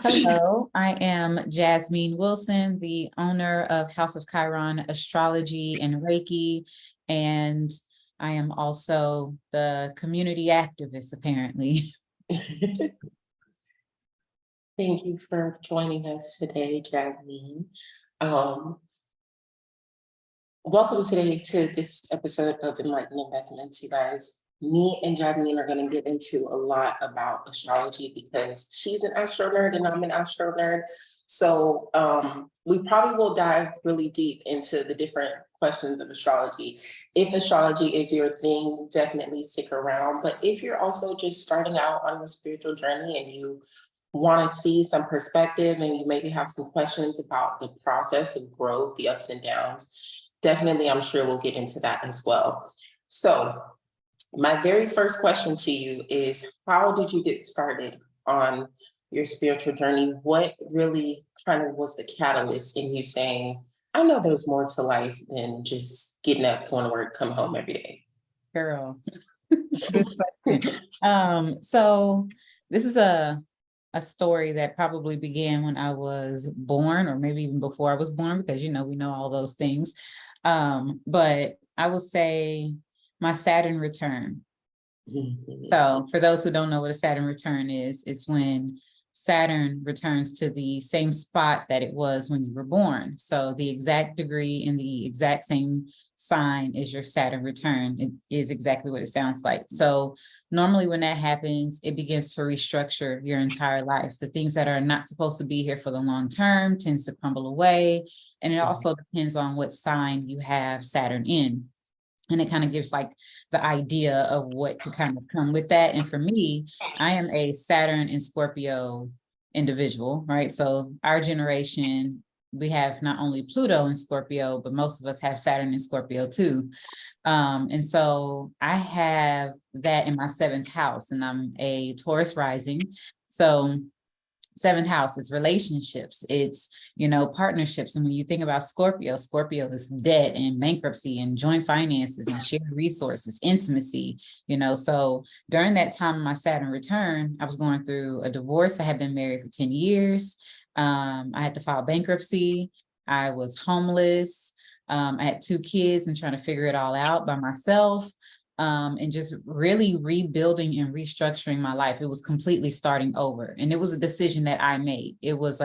Hello, I am Jasmeen Wilson, the owner of House of Chiron Astrology and Reiki, and I am also the community activist, apparently. Thank you for joining us today, Jasmeen. Welcome today to this episode of Enlightened Investments, you guys. Me and Jasmeen are going to get into a lot about astrology because she's an astro nerd and I'm an astro nerd. So we probably will dive really deep into the different questions of astrology. If astrology is your thing, definitely stick around. But if you're also just starting out on your spiritual journey and you want to see some perspective and you maybe have some questions about the process of growth, the ups and downs, definitely, I'm sure we'll get into that as well. So my very first question to you is, how did you get started on your spiritual journey? What really kind of was the catalyst in you saying, I know there's more to life than just getting up, going to work, come home every day? Girl, good question. So this is a story that probably began when I was born, or maybe even before I was born, because we know all those things. But I will say my Saturn return. So for those who don't know what a Saturn return is, it's when Saturn returns to the same spot that it was when you were born. So the exact degree in the exact same sign is your Saturn return. It is exactly what it sounds like. So normally when that happens, it begins to restructure your entire life. The things that are not supposed to be here for the long term tends to crumble away. And it also depends on what sign you have Saturn in. And it kind of gives like the idea of what could kind of come with that. And for me, I am a Saturn and Scorpio individual, right? So our generation, we have not only Pluto and Scorpio, but most of us have Saturn and Scorpio too. And so I have that in my 7th house, and I'm a Taurus rising. So 7th house is relationships, it's partnerships. And when you think about Scorpio is debt and bankruptcy and joint finances and shared resources, intimacy. So during that time of my Saturn return, I was going through a divorce. I had been married for 10 years. I had to file bankruptcy. I was homeless. I had 2 kids and trying to figure it all out by myself. And just really rebuilding and restructuring my life. It was completely starting over. And it was a decision that I made. It was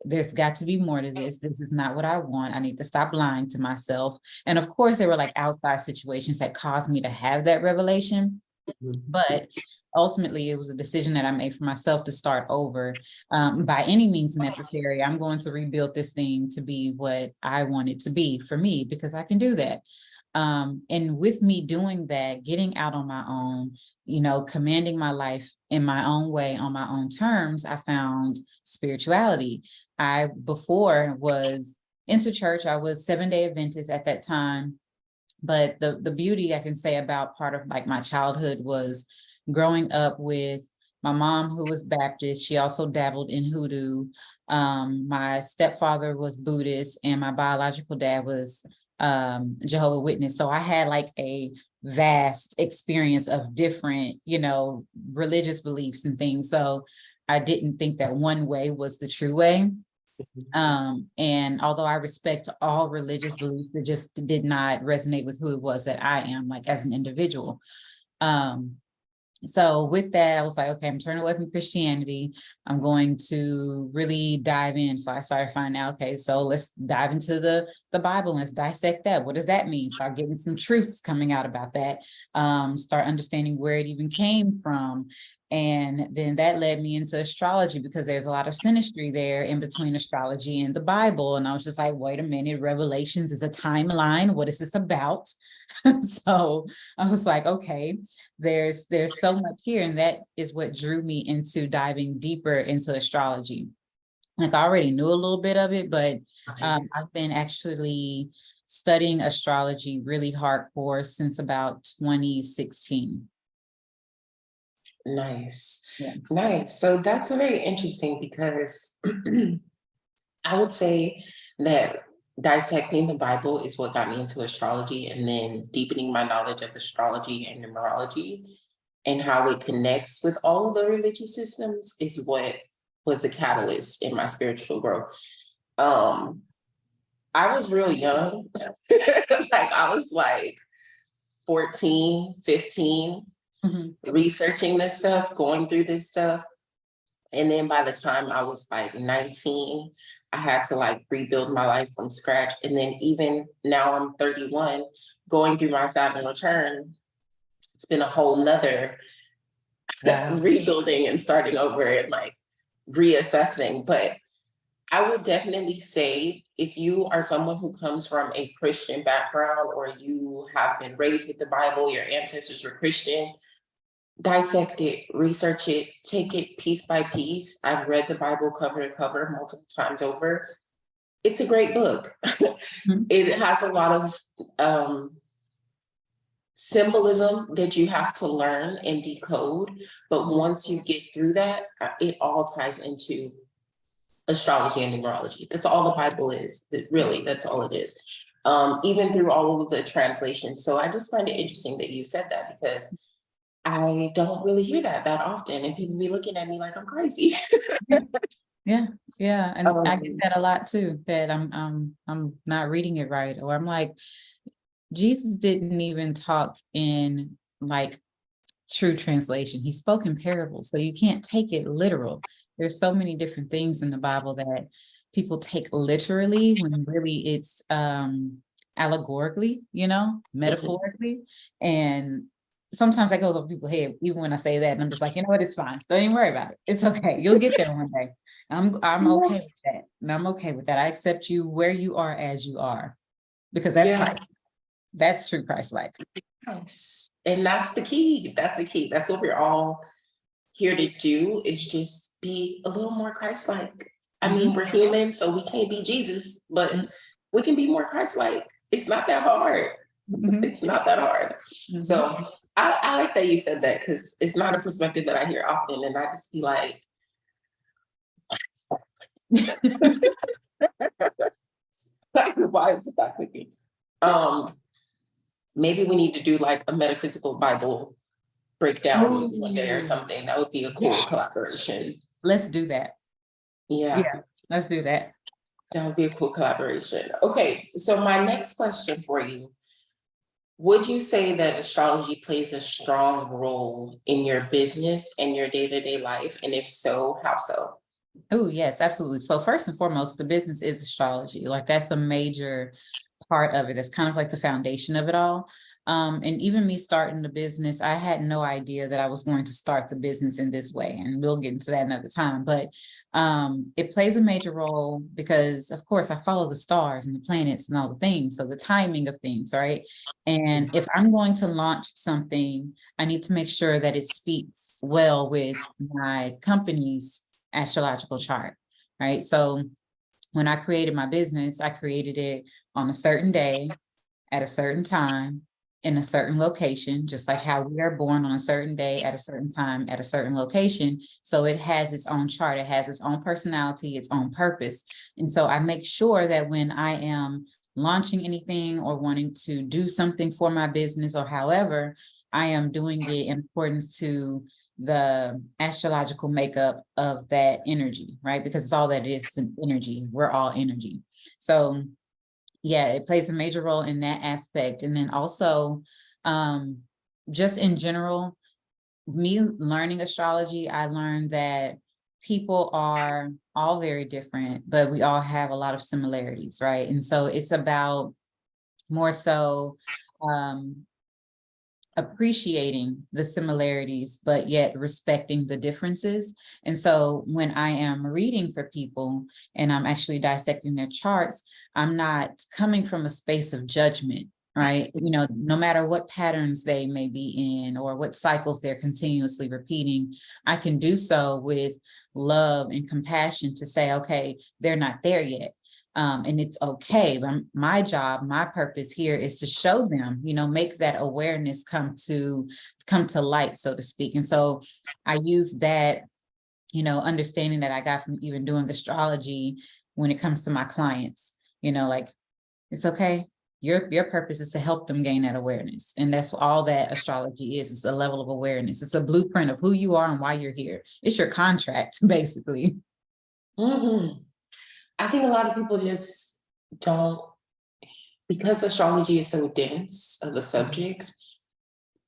there's got to be more to this. This is not what I want. I need to stop lying to myself. And of course, there were like outside situations that caused me to have that revelation. But ultimately, it was a decision that I made for myself to start over. By any means necessary, I'm going to rebuild this thing to be what I want it to be for me, because I can do that. And with me doing that, getting out on my own, commanding my life in my own way, on my own terms, I found spirituality. I before was into church. I was 7-day Adventist at that time. But the beauty I can say about part of like my childhood was growing up with my mom, who was Baptist. She also dabbled in hoodoo. My stepfather was Buddhist, and my biological dad was Jehovah's Witness. So I had like a vast experience of different, religious beliefs and things. So I didn't think that one way was the true way. And although I respect all religious beliefs, it just did not resonate with who it was that I am, like as an individual. So with that, I was like, okay, I'm turning away from Christianity. I'm going to really dive in. So I started finding out, okay, so let's dive into the Bible and let's dissect that. What does that mean? Start getting some truths coming out about that. Start understanding where it even came from. And then that led me into astrology, because there's a lot of synastry there in between astrology and the Bible. And I was just like, wait a minute, Revelations is a timeline. What is this about? So I was like, okay, there's so much here. And that is what drew me into diving deeper into astrology. Like I already knew a little bit of it, but I've been actually studying astrology really hardcore since about 2016. Nice. Yeah. Nice. So that's very interesting, because I would say that dissecting the Bible is what got me into astrology, and then deepening my knowledge of astrology and numerology and how it connects with all of the religious systems is what was the catalyst in my spiritual growth. I was real young. Like I was like 14, 15, researching this stuff, going through this stuff. And then by the time I was like 19, I had to like rebuild my life from scratch. And then even now I'm 31, going through my Saturn return, it's been a whole nother rebuilding and starting over and like reassessing. But I would definitely say if you are someone who comes from a Christian background or you have been raised with the Bible, your ancestors were Christian, dissect it, research it, take it piece by piece. I've read the Bible cover to cover multiple times over. It's a great book. It has a lot of symbolism that you have to learn and decode. But once you get through that, it all ties into astrology and numerology. That's all the Bible is. Really, that's all it is. Even through all of the translations. So I just find it interesting that you said that because I don't really hear that often, and people be looking at me like I'm crazy. Yeah, and I get that a lot too. That I'm not reading it right, or I'm like, Jesus didn't even talk in like true translation. He spoke in parables, so you can't take it literal. There's so many different things in the Bible that people take literally when really it's allegorically, metaphorically. And sometimes I go over people's head, even when I say that, and I'm just like, you know what, it's fine. Don't even worry about it. It's okay. You'll get there one day. I'm okay with that. And I'm okay with that. I accept you where you are as you are, because that's Christ. That's true Christ-like. Yes. And that's the key. That's the key. That's what we're all here to do, is just be a little more Christ-like. I mean, we're human, so we can't be Jesus, but we can be more Christ-like. It's not that hard. It's not that hard. So I like that you said that, because it's not a perspective that I hear often. And I just be like, why is that clicking? Maybe we need to do like a metaphysical Bible breakdown one day or something. That would be a cool collaboration. Let's do that. Yeah, let's do that. That would be a cool collaboration. Okay, so my next question for you: would you say that astrology plays a strong role in your business and your day-to-day life? And if so, how so? Oh, yes, absolutely. So first and foremost, the business is astrology. Like that's a major part of it. That's kind of like the foundation of it all. And even me starting the business, I had no idea that I was going to start the business in this way. And we'll get into that another time. But it plays a major role because, of course, I follow the stars and the planets and all the things. So the timing of things, right? And if I'm going to launch something, I need to make sure that it speaks well with my company's astrological chart, right? So when I created my business, I created it on a certain day, at a certain time, in a certain location, just like how we are born on a certain day, at a certain time, at a certain location. So it has its own chart, it has its own personality, its own purpose. And so I make sure that when I am launching anything or wanting to do something for my business or however, I am doing it in accordance to the astrological makeup of that energy, right? Because it's all that it is, energy. We're all energy. So yeah, it plays a major role in that aspect. And then also, just in general, me learning astrology, I learned that people are all very different, but we all have a lot of similarities, right? And so it's about more so appreciating the similarities, but yet respecting the differences. And so when I am reading for people and I'm actually dissecting their charts, I'm not coming from a space of judgment, right? No matter what patterns they may be in or what cycles they're continuously repeating, I can do so with love and compassion to say, okay, they're not there yet. And it's okay. But my job, my purpose here is to show them, make that awareness come to light, so to speak. And so I use that, understanding that I got from even doing astrology when it comes to my clients, like, it's okay. Your purpose is to help them gain that awareness. And that's all that astrology is. It's a level of awareness. It's a blueprint of who you are and why you're here. It's your contract, basically. Mhm. I think a lot of people just don't, because astrology is so dense of a subject,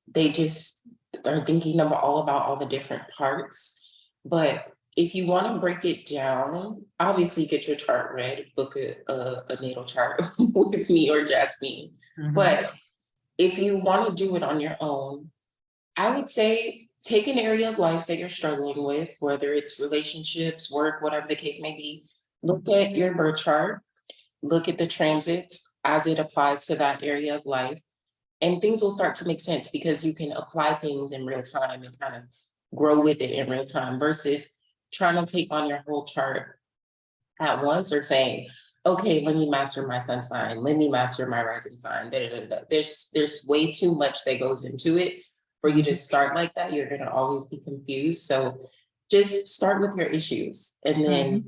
they just are thinking about all the different parts. But if you want to break it down, obviously get your chart read, book a natal chart with me or Jasmeen. Mhm. But if you want to do it on your own, I would say take an area of life that you're struggling with, whether it's relationships, work, whatever the case may be. Look at your birth chart, look at the transits as it applies to that area of life, and things will start to make sense because you can apply things in real time and kind of grow with it in real time versus trying to take on your whole chart at once or saying, okay, let me master my sun sign, let me master my rising sign. Da, da, da, da. There's way too much that goes into it for you to start like that. You're gonna always be confused. So just start with your issues and then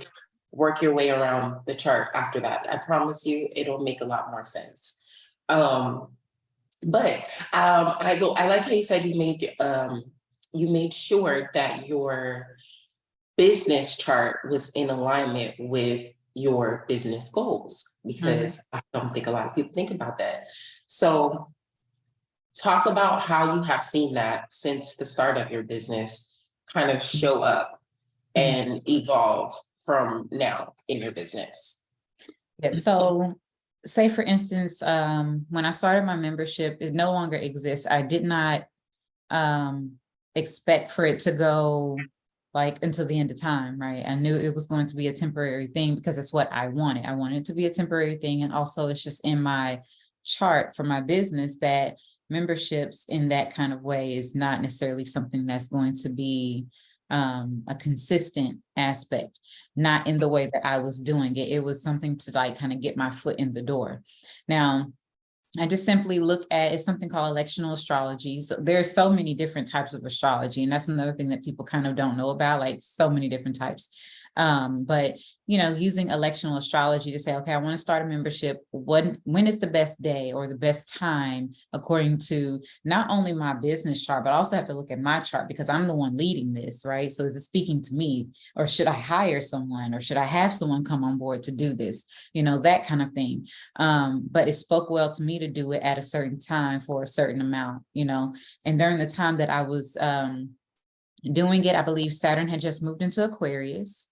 work your way around the chart after that. I promise you, it'll make a lot more sense. I like how you said you made sure that your business chart was in alignment with your business goals, because I don't think a lot of people think about that. So talk about how you have seen that since the start of your business kind of show up and evolve from now in your business. Yeah, so say for instance, when I started my membership, it no longer exists. I did not expect for it to go like until the end of time, right? I knew it was going to be a temporary thing because it's what I wanted. I wanted it to be a temporary thing. And also it's just in my chart for my business that memberships in that kind of way is not necessarily something that's going to be a consistent aspect, not in the way that I was doing it. It was something to like kind of get my foot in the door. Now, I just simply look at, it's something called electional astrology. So there's so many different types of astrology. And that's another thing that people kind of don't know about, like so many different types. But, you know, using electional astrology to say, okay, I want to start a membership. When is the best day or the best time according to not only my business chart, but I also have to look at my chart because I'm the one leading this, right? So is it speaking to me, or should I hire someone, or should I have someone come on board to do this? You know, that kind of thing. But it spoke well to me to do it at a certain time for a certain amount, you know, and during the time that I was doing it, I believe Saturn had just moved into Aquarius.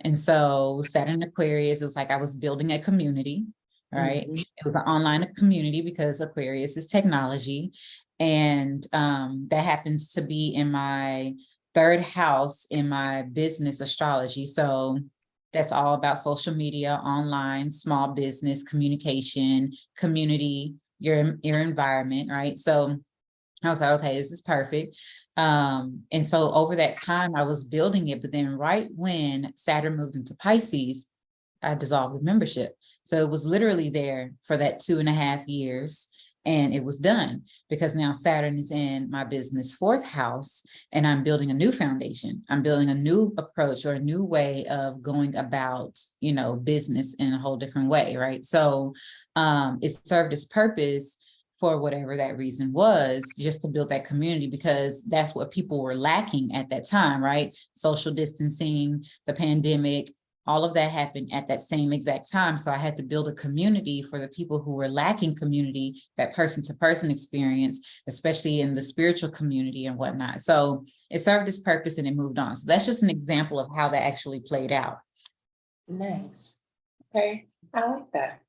And so Saturn Aquarius, it was like I was building a community, right? It was an online community because Aquarius is technology. And that happens to be in my third house in my business astrology. So that's all about social media, online, small business, communication, community, your environment, right? So I was like, okay, this is perfect. And so over that time, I was building it, but then right when Saturn moved into Pisces, I dissolved the membership. So it was literally there for that 2.5 years. And it was done because now Saturn is in my business fourth house and I'm building a new foundation. I'm building a new approach or a new way of going about, you know, business in a whole different way, right? So it served its purpose for whatever that reason was, just to build that community, because that's what people were lacking at that time, right? Social distancing, the pandemic, all of that happened at that same exact time. So I had to build a community for the people who were lacking community, that person-to-person experience, especially in the spiritual community and whatnot. So it served its purpose and it moved on. So that's just an example of how that actually played out. Nice. Okay, I like that.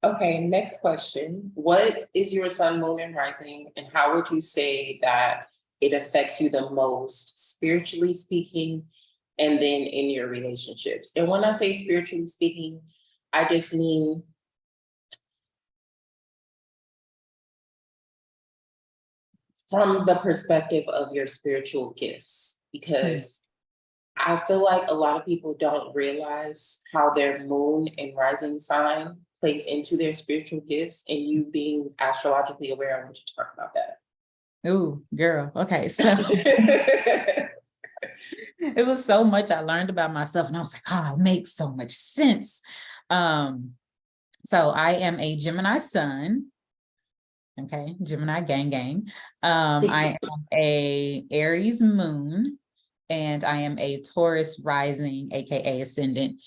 Okay, next question. What is your sun, moon, and rising, and how would you say that it affects you the most, spiritually speaking, and then in your relationships? And when I say spiritually speaking, I just mean from the perspective of your spiritual gifts, because I feel like a lot of people don't realize how their moon and rising sign plays into their spiritual gifts, and you being astrologically aware, I want you to talk about that. Ooh, girl. Okay. So it was so much I learned about myself and I was like, oh, it makes so much sense. So I am a Gemini sun. Okay, Gemini gang gang. I am a Aries moon and I am a Taurus rising, aka ascendant.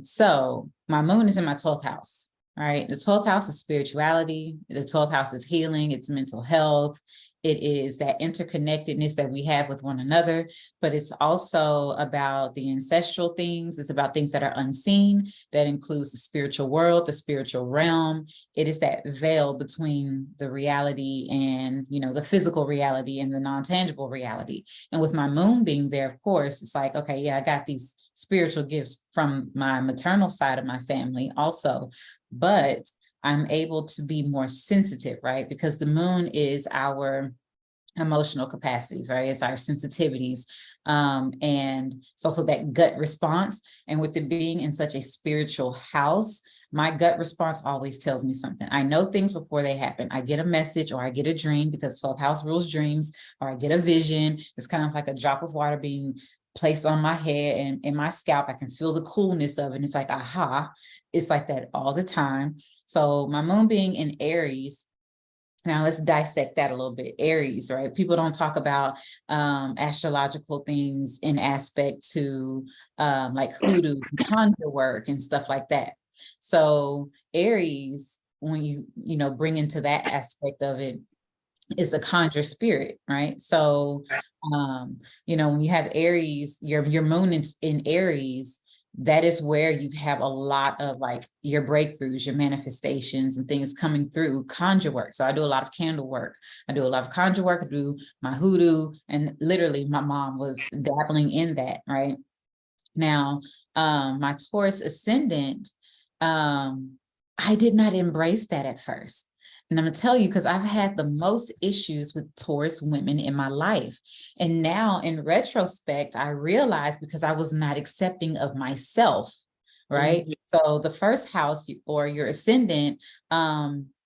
So my moon is in my 12th house. Right. The 12th house is spirituality. The 12th house is healing. It's mental health. It is that interconnectedness that we have with one another, but it's also about the ancestral things. It's about things that are unseen. That includes the spiritual world, the spiritual realm. It is that veil between the reality and, the physical reality and the non-tangible reality. And with my moon being there, of course, it's like, okay, yeah, I got these spiritual gifts from my maternal side of my family also, but I'm able to be more sensitive, right? Because the moon is our emotional capacities, right? It's our sensitivities. And it's also that gut response. And with it being in such a spiritual house, my gut response always tells me something. I know things before they happen. I get a message or I get a dream, because 12th house rules dreams, or I get a vision. It's kind of like a drop of water being placed on my head and in my scalp. I can feel the coolness of it. And it's like, aha, it's like that all the time. So my moon being in Aries, now let's dissect that a little bit. Aries, right? People don't talk about astrological things in aspect to like hoodoo, conjure work and stuff like that. So Aries, when you bring into that aspect of it, is the conjure spirit, right? So when you have Aries, your moon in Aries, that is where you have a lot of like your breakthroughs, your manifestations and things coming through conjure work. So I do a lot of candle work. I do a lot of conjure work. I do my hoodoo, and literally my mom was dabbling in that, right? Now, my Taurus ascendant, I did not embrace that at first. And I'm going to tell you, because I've had the most issues with Taurus women in my life. And now in retrospect, I realized because I was not accepting of myself, right? Mm-hmm. So the first house or your ascendant,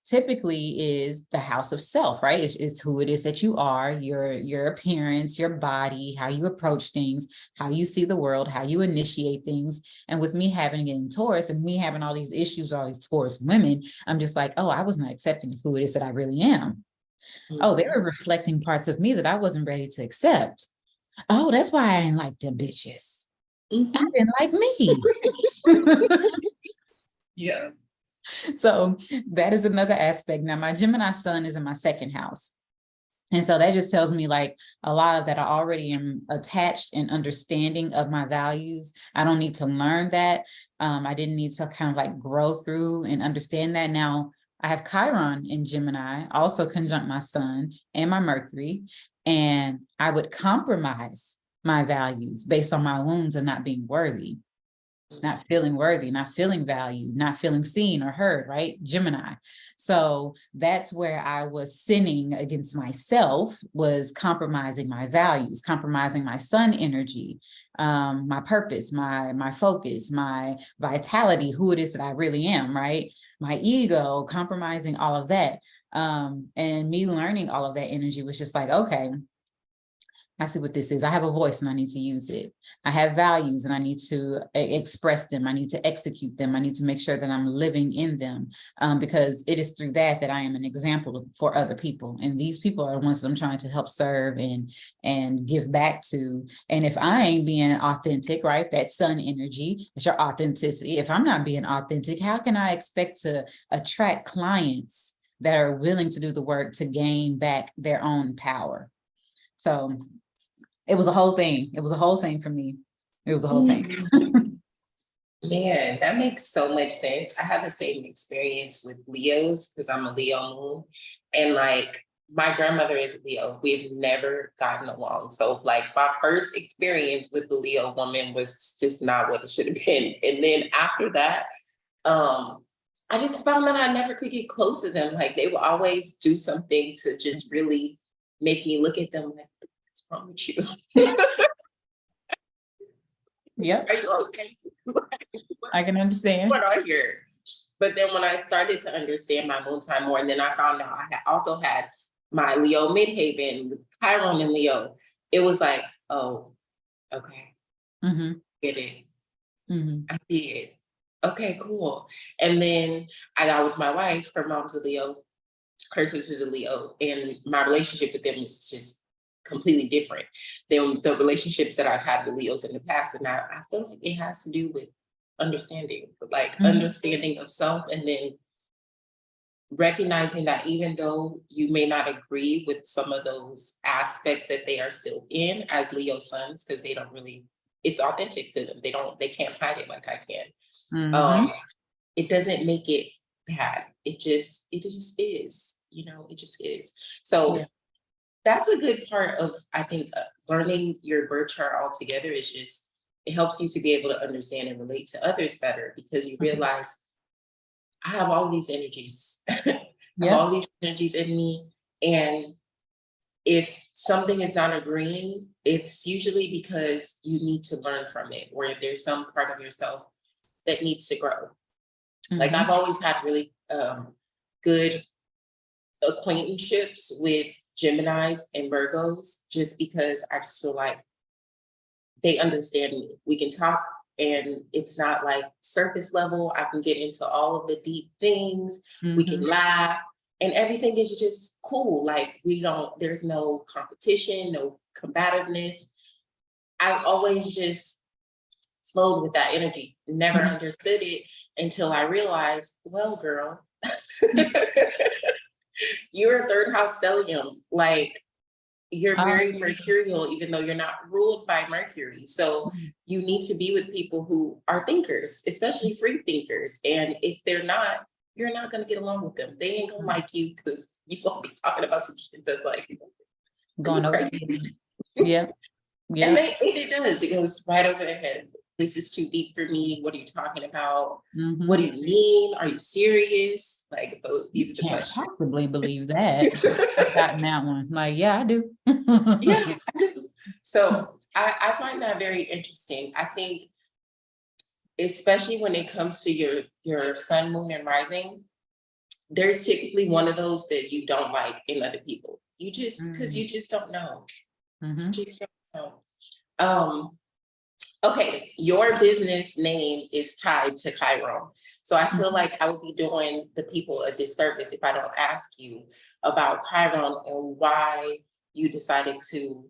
typically is the house of self, right? It's who it is that you are, your appearance, your body, how you approach things, how you see the world, how you initiate things. And with me having it in Taurus and me having all these issues, all these Taurus women, I'm just like, oh, I was not accepting who it is that I really am. Mm-hmm. Oh, they were reflecting parts of me that I wasn't ready to accept. Oh, that's why I didn't like them bitches. Mm-hmm. I didn't like me. Yeah. So that is another aspect. Now, my Gemini sun is in my second house. And so that just tells me like a lot of that I already am attached and understanding of my values. I don't need to learn that. I didn't need to kind of like grow through and understand that. Now I have Chiron in Gemini, also conjunct my sun and my Mercury. And I would compromise my values based on my wounds and not being worthy. Not feeling worthy, not feeling valued, not feeling seen or heard, right? Gemini. So that's where I was sinning against myself, was compromising my values, compromising my sun energy, my purpose, my focus, my vitality, who it is that I really am, right? My ego, compromising all of that. And me learning all of that energy was just like, okay, I see what this is. I have a voice and I need to use it. I have values and I need to express them. I need to execute them. I need to make sure that I'm living in them, because it is through that I am an example for other people. And these people are the ones that I'm trying to help serve and give back to. And if I ain't being authentic, right, that sun energy, it's your authenticity. If I'm not being authentic, how can I expect to attract clients that are willing to do the work to gain back their own power? So it was a whole thing. It was a whole thing for me. It was a whole thing. Man, that makes so much sense. I have the same experience with Leos because I'm a Leo moon. And like my grandmother is a Leo. We've never gotten along. So like my first experience with the Leo woman was just not what it should have been. And then after that, I just found that I never could get close to them. Like they would always do something to just really make me look at them like, what's wrong with you? Yep. Are you okay? I can understand. What I hear. But then when I started to understand my moon sign more, and then I found out I had also had my Leo midhaven, Chiron and Leo, it was like, oh, okay. Mm-hmm. Get it. Mm-hmm. I see it. Okay, cool. And then I got with my wife, her mom's a Leo, her sister's a Leo, and my relationship with them is just completely different. the relationships that I've had with Leos in the past. And I feel like it has to do with understanding, like understanding of self, and then recognizing that even though you may not agree with some of those aspects that they are still in as Leo sons, because they don't really, it's authentic to them. They can't hide it like I can. It doesn't make it bad. It just is, it just is. So that's a good part of, I think, learning your birth chart altogether. Is just, it helps you to be able to understand and relate to others better, because you realize I have all these energies. I have all these energies in me. And if something is not agreeing, it's usually because you need to learn from it, or if there's some part of yourself that needs to grow. Like I've always had really good acquaintanceships with Geminis and Virgos, just because I just feel like they understand me. We can talk, and it's not like surface level. I can get into all of the deep things. We can laugh, and everything is just cool. Like there's no competition, no combativeness. I've always just flowed with that energy, never understood it until I realized, well, girl, you're a third house stellium. Like, you're very mercurial, even though you're not ruled by Mercury. So you need to be with people who are thinkers, especially free thinkers. And if they're not, you're not going to get along with them. They ain't going to like you, because you're going to be talking about some shit that's like going over. Yeah. And it does. It goes right over their head. This is too deep for me. What are you talking about? What do you mean? Are you serious? Like, these are the questions. Can't possibly believe that. I've gotten that one. Like, yeah, I do. Yeah, I do. So I find that very interesting. I think, especially when it comes to your sun, moon, and rising, there's typically one of those that you don't like in other people. You just, because you just don't know. You just don't know. Okay, your business name is tied to Chiron. So I feel like I would be doing the people a disservice if I don't ask you about Chiron and why you decided to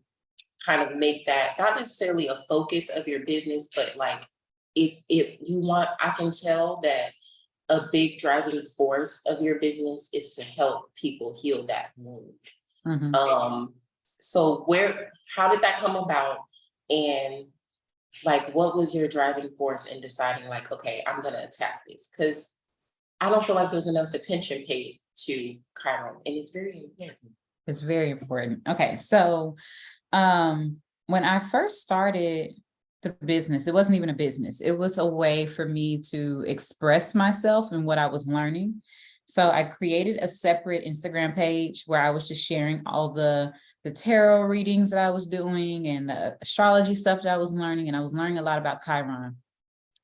kind of make that not necessarily a focus of your business, but like if you want, I can tell that a big driving force of your business is to help people heal that wound. So how did that come about? And like, what was your driving force in deciding like, okay, I'm going to attack this? Because I don't feel like there's enough attention paid to Chiron, and it's very important. It's very important. Okay. So when I first started the business, it wasn't even a business. It was a way for me to express myself and what I was learning. So I created a separate Instagram page where I was just sharing all the tarot readings that I was doing and the astrology stuff that I was learning. And I was learning a lot about Chiron,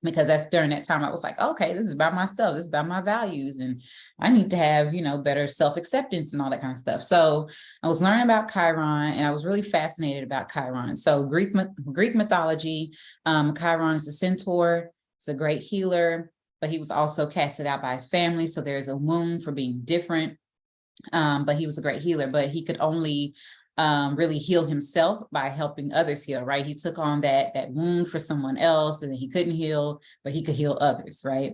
because that's during that time I was like, okay, this is about myself. This is about my values. And I need to have, better self-acceptance and all that kind of stuff. So I was learning about Chiron, and I was really fascinated about Chiron. So Greek mythology, Chiron is a centaur. It's a great healer, but he was also casted out by his family. So there's a wound for being different. But he was a great healer, but he could only really heal himself by helping others heal, right? He took on that wound for someone else, and then he couldn't heal, but he could heal others, right?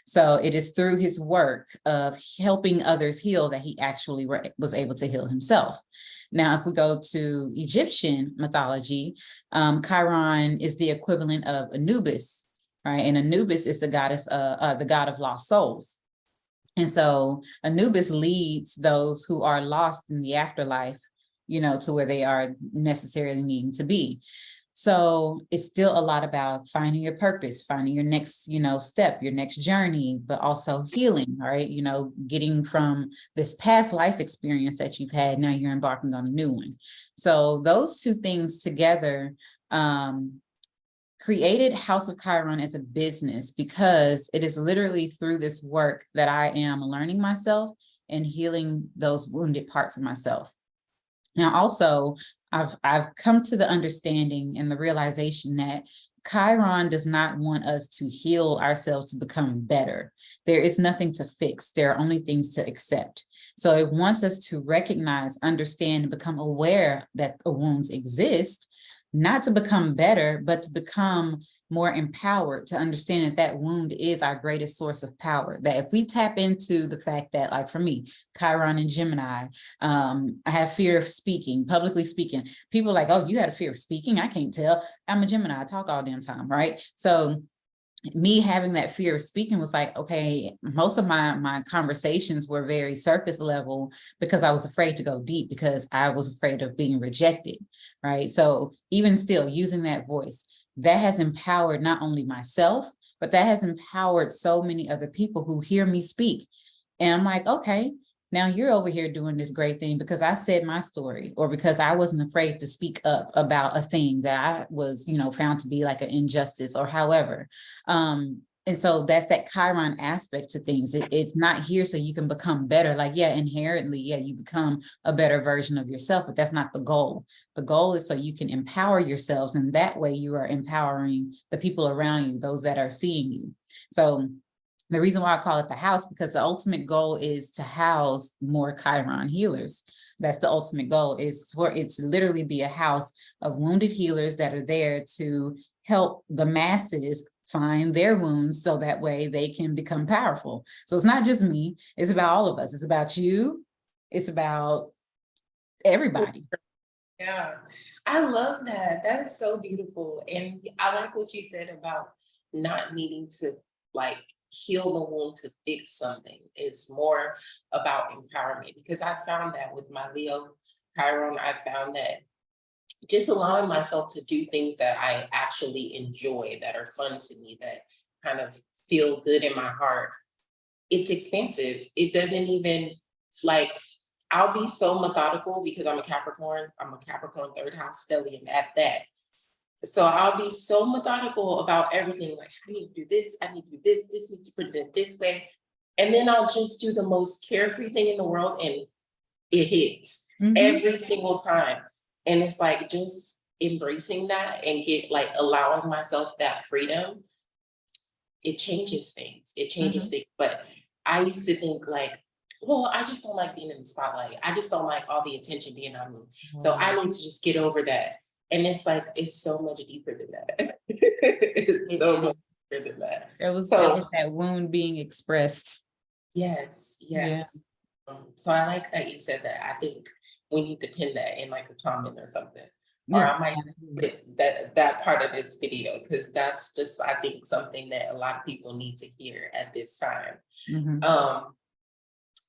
So it is through his work of helping others heal that he actually was able to heal himself. Now, if we go to Egyptian mythology, Chiron is the equivalent of Anubis, right? And Anubis is the goddess, the god of lost souls. And so Anubis leads those who are lost in the afterlife, to where they are necessarily needing to be. So it's still a lot about finding your purpose, finding your next, step, your next journey, but also healing, right? Getting from this past life experience that you've had, now you're embarking on a new one. So those two things together created House of Chiron as a business, because it is literally through this work that I am learning myself and healing those wounded parts of myself. Now, also, I've come to the understanding and the realization that Chiron does not want us to heal ourselves to become better. There is nothing to fix. There are only things to accept. So it wants us to recognize, understand, and become aware that the wounds exist, not to become better, but to become more empowered, to understand that that wound is our greatest source of power. That if we tap into the fact that, like for me, Chiron and Gemini, I have fear of speaking, publicly speaking. People are like, oh, you had a fear of speaking? I can't tell. I'm a Gemini, I talk all damn time, right? So me having that fear of speaking was like, okay, most of my conversations were very surface level because I was afraid to go deep, because I was afraid of being rejected, right? So even still using that voice, that has empowered not only myself, but that has empowered so many other people who hear me speak. And I'm like, okay, now you're over here doing this great thing because I said my story, or because I wasn't afraid to speak up about a thing that I was, found to be like an injustice or however. And so that's that Chiron aspect to things. It's not here so you can become better. Like, yeah, inherently, yeah, you become a better version of yourself, but that's not the goal. The goal is so you can empower yourselves, and that way you are empowering the people around you, those that are seeing you. So the reason why I call it the house, because the ultimate goal is to house more Chiron healers. That's the ultimate goal, is for it to literally be a house of wounded healers that are there to help the masses find their wounds so that way they can become powerful. So it's not just me, it's about all of us. It's about you. It's about everybody. Yeah, I love that. That is so beautiful. And I like what you said about not needing to like heal the wound to fix something. It's more about empowerment, because I found that with my Leo Chiron, I found that just allowing myself to do things that I actually enjoy, that are fun to me, that kind of feel good in my heart, it's expansive. It doesn't even like, I'll be so methodical because I'm a Capricorn. I'm a Capricorn third house stellium at that. So I'll be so methodical about everything. Like, I need to do this, I need to do this, this needs to present this way. And then I'll just do the most carefree thing in the world and it hits every single time. And it's like just embracing that and allowing myself that freedom. It changes things. It changes things. But I used to think like, well, I just don't like being in the spotlight. I just don't like all the attention being on me. So I need to just get over that. And it's like, it's so much deeper than that. It's so much deeper than that. It was that wound being expressed. Yes, Yeah. yes. So I like that you said that. I think we need to pin that in like a comment or something. Or I might put that part of this video, because that's just, I think, something that a lot of people need to hear at this time.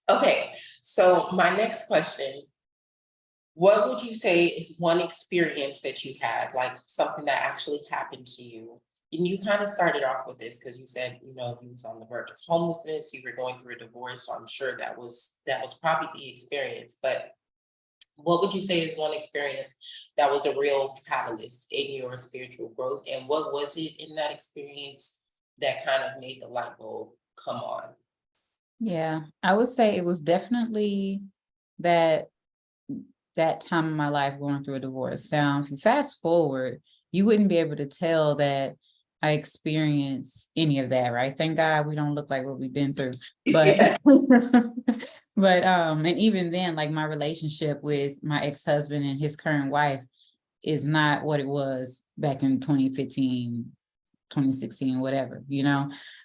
Okay, so my next question, what would you say is one experience that you had, like something that actually happened to you? And you kind of started off with this because you said, you was on the verge of homelessness, you were going through a divorce, so I'm sure that was probably the experience. But what would you say is one experience that was a real catalyst in your spiritual growth? And what was it in that experience that kind of made the light bulb come on? Yeah, I would say it was definitely that time in my life going through a divorce. Now, if you fast forward, you wouldn't be able to tell that I experienced any of that, right? Thank God we don't look like what we've been through. But but and even then, like my relationship with my ex-husband and his current wife is not what it was back in 2015, 2016, whatever,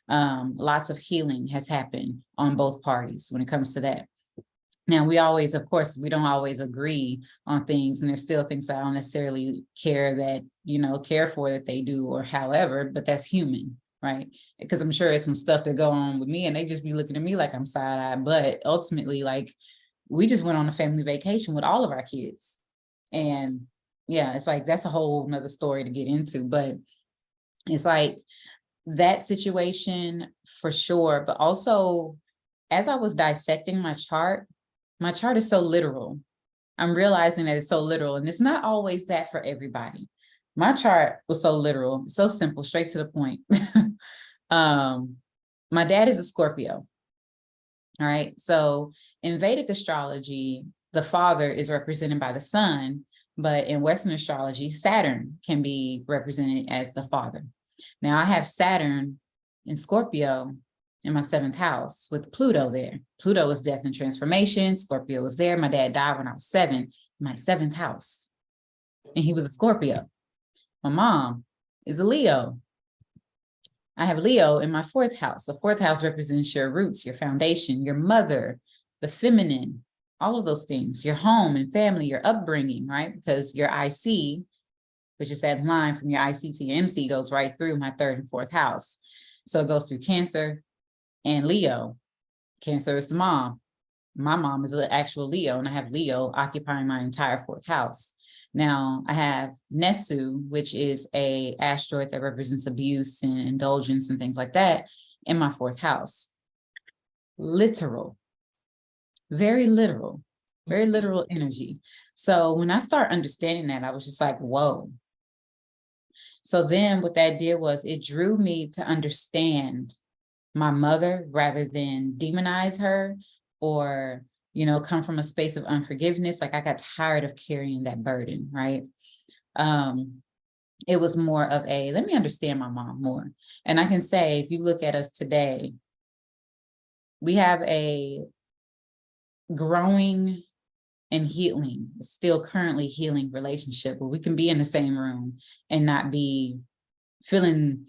lots of healing has happened on both parties when it comes to that. Now, we always, of course, we don't always agree on things, and there's still things I don't necessarily care for that they do or however, but that's human, right? Because I'm sure there's some stuff that go on with me and they just be looking at me like I'm side-eyed, but ultimately, like, we just went on a family vacation with all of our kids. And yeah, it's like, that's a whole nother story to get into, but it's like that situation for sure. But also, as I was dissecting my chart is so literal. I'm realizing that it's so literal, and it's not always that for everybody. My chart was so literal, so simple, straight to the point. My dad is a Scorpio. All right. So in Vedic astrology, the father is represented by the sun, But in Western astrology, Saturn can be represented as the father. Now I have Saturn in Scorpio in my 7th house with Pluto there. Pluto is death and transformation. Scorpio was there. My dad died when I was 7, my 7th house. And he was a Scorpio. My mom is a Leo. I have Leo in my 4th house. The 4th house represents your roots, your foundation, your mother, the feminine, all of those things, your home and family, your upbringing, right? Because your IC, which is that line from your IC to your MC, goes right through my 3rd and 4th house. So it goes through Cancer and Leo. Cancer is the mom. My mom is an actual Leo, and I have Leo occupying my entire 4th house. Now I have Nesu, which is a asteroid that represents abuse and indulgence and things like that, in my 4th house. Literal, very literal energy. So when I start understanding that, I was just like, whoa. So then what that did was it drew me to understand my mother rather than demonize her or, come from a space of unforgiveness. Like I got tired of carrying that burden, right? It was more of let me understand my mom more. And I can say, if you look at us today, we have a growing and healing, still currently healing relationship where we can be in the same room and not be feeling,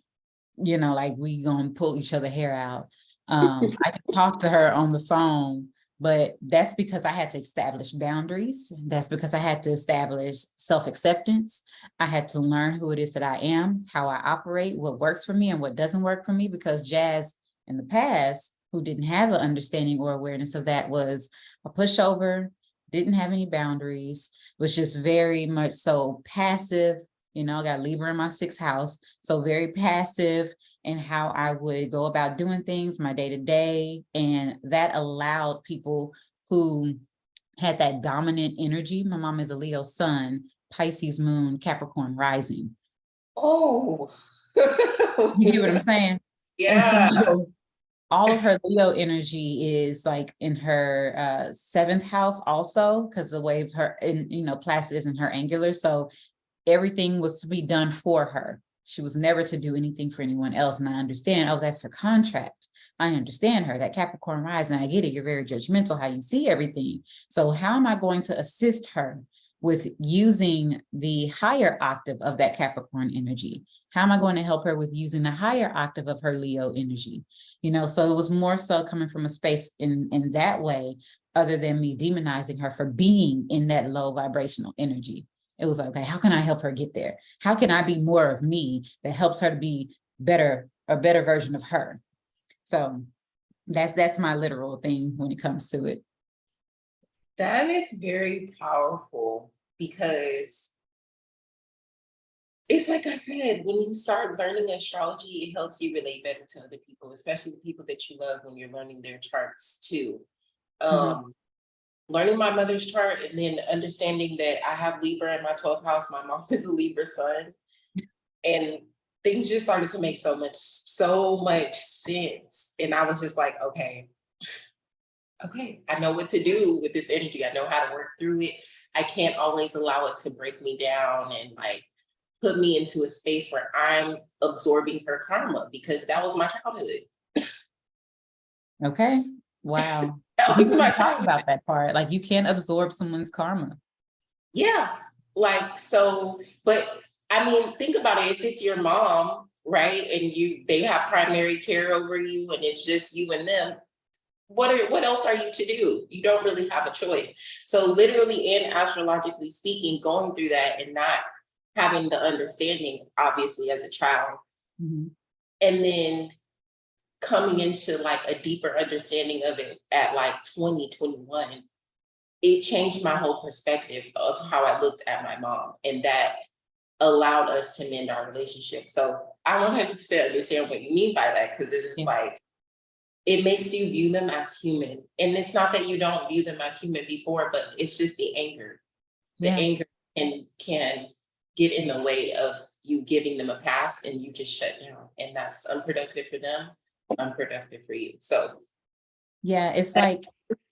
like we gonna pull each other hair out. I can talk to her on the phone, but that's because I had to establish boundaries. That's because I had to establish self-acceptance. I had to learn who it is that I am, how I operate, what works for me and what doesn't work for me, because Jazz in the past, who didn't have an understanding or awareness of that, was a pushover, didn't have any boundaries, was just very much so passive. I got Libra in my 6th house, so very passive in how I would go about doing things, my day to day. And that allowed people who had that dominant energy. My mom is a Leo sun, Pisces moon, Capricorn rising. Oh, you get what I'm saying? Yeah. And so all of her Leo energy is like in her 7th house also, because the way of her, and Placid isn't her angular. So everything was to be done for her. She was never to do anything for anyone else. And I understand, that's her contract. I understand her, that Capricorn rising. I get it. You're very judgmental how you see everything. So how am I going to assist her with using the higher octave of that Capricorn energy? How am I going to help her with using the higher octave of her Leo energy? So it was more so coming from a space in that way, other than me demonizing her for being in that low vibrational energy. It was like, okay, how can I help her get there? How can I be more of me that helps her to be better, a better version of her? So that's my literal thing when it comes to it. That is very powerful, because it's like I said, when you start learning astrology, it helps you relate better to other people, especially the people that you love, when you're learning their charts too. Learning my mother's chart and then understanding that I have Libra in my 12th house. My mom is a Libra sun. And things just started to make so much sense. And I was just like, okay, I know what to do with this energy. I know how to work through it. I can't always allow it to break me down and like put me into a space where I'm absorbing her karma, because that was my childhood. Okay. Wow. That was my Talk childhood. about that part. Like you can't absorb someone's karma. Yeah. Like, so, but I mean, think about it. If it's your mom, right, and they have primary care over you and it's just you and them, what else are you to do? You don't really have a choice. So literally and astrologically speaking, going through that and not having the understanding, obviously, as a child, and then coming into like a deeper understanding of it at like 2021, it changed my whole perspective of how I looked at my mom, and that allowed us to mend our relationship. So I 100% understand what you mean by that, because it's just like, it makes you view them as human. And it's not that you don't view them as human before, but it's just the anger. The anger can get in the way of you giving them a pass, and you just shut down. And that's unproductive for them, unproductive for you. So it's like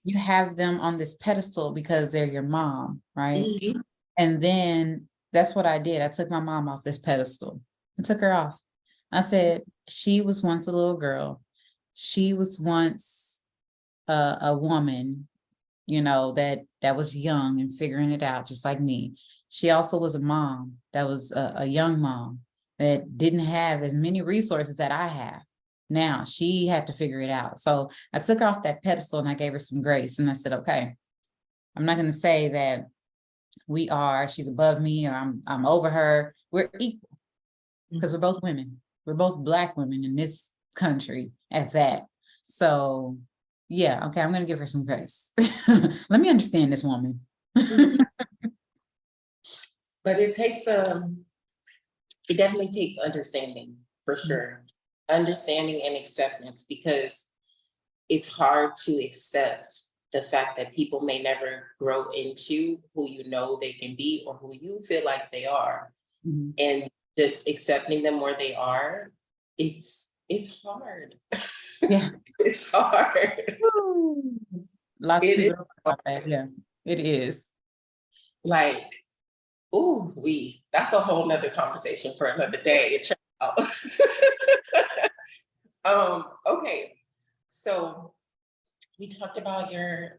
you have them on this pedestal because they're your mom, right? And then that's what I did. I took my mom off this pedestal. I took her off. I said, she was once a little girl. She was once a woman, that was young and figuring it out, just like me. She also was a mom that was a young mom that didn't have as many resources that I have. Now she had to figure it out. So I took her off that pedestal and I gave her some grace. And I said, okay, I'm not going to say that she's above me or I'm over her. We're equal because we're both women. We're both Black women in this country at that. So yeah, okay, I'm going to give her some grace. Let me understand this woman. But it definitely takes understanding, for sure. Understanding and acceptance, because it's hard to accept the fact that people may never grow into who you know they can be or who you feel like they are. And just accepting them where they are, it's hard. Yeah. It's hard. Lots of people about that. Yeah, it is. Like, that's a whole nother conversation for another day. Okay. So we talked about your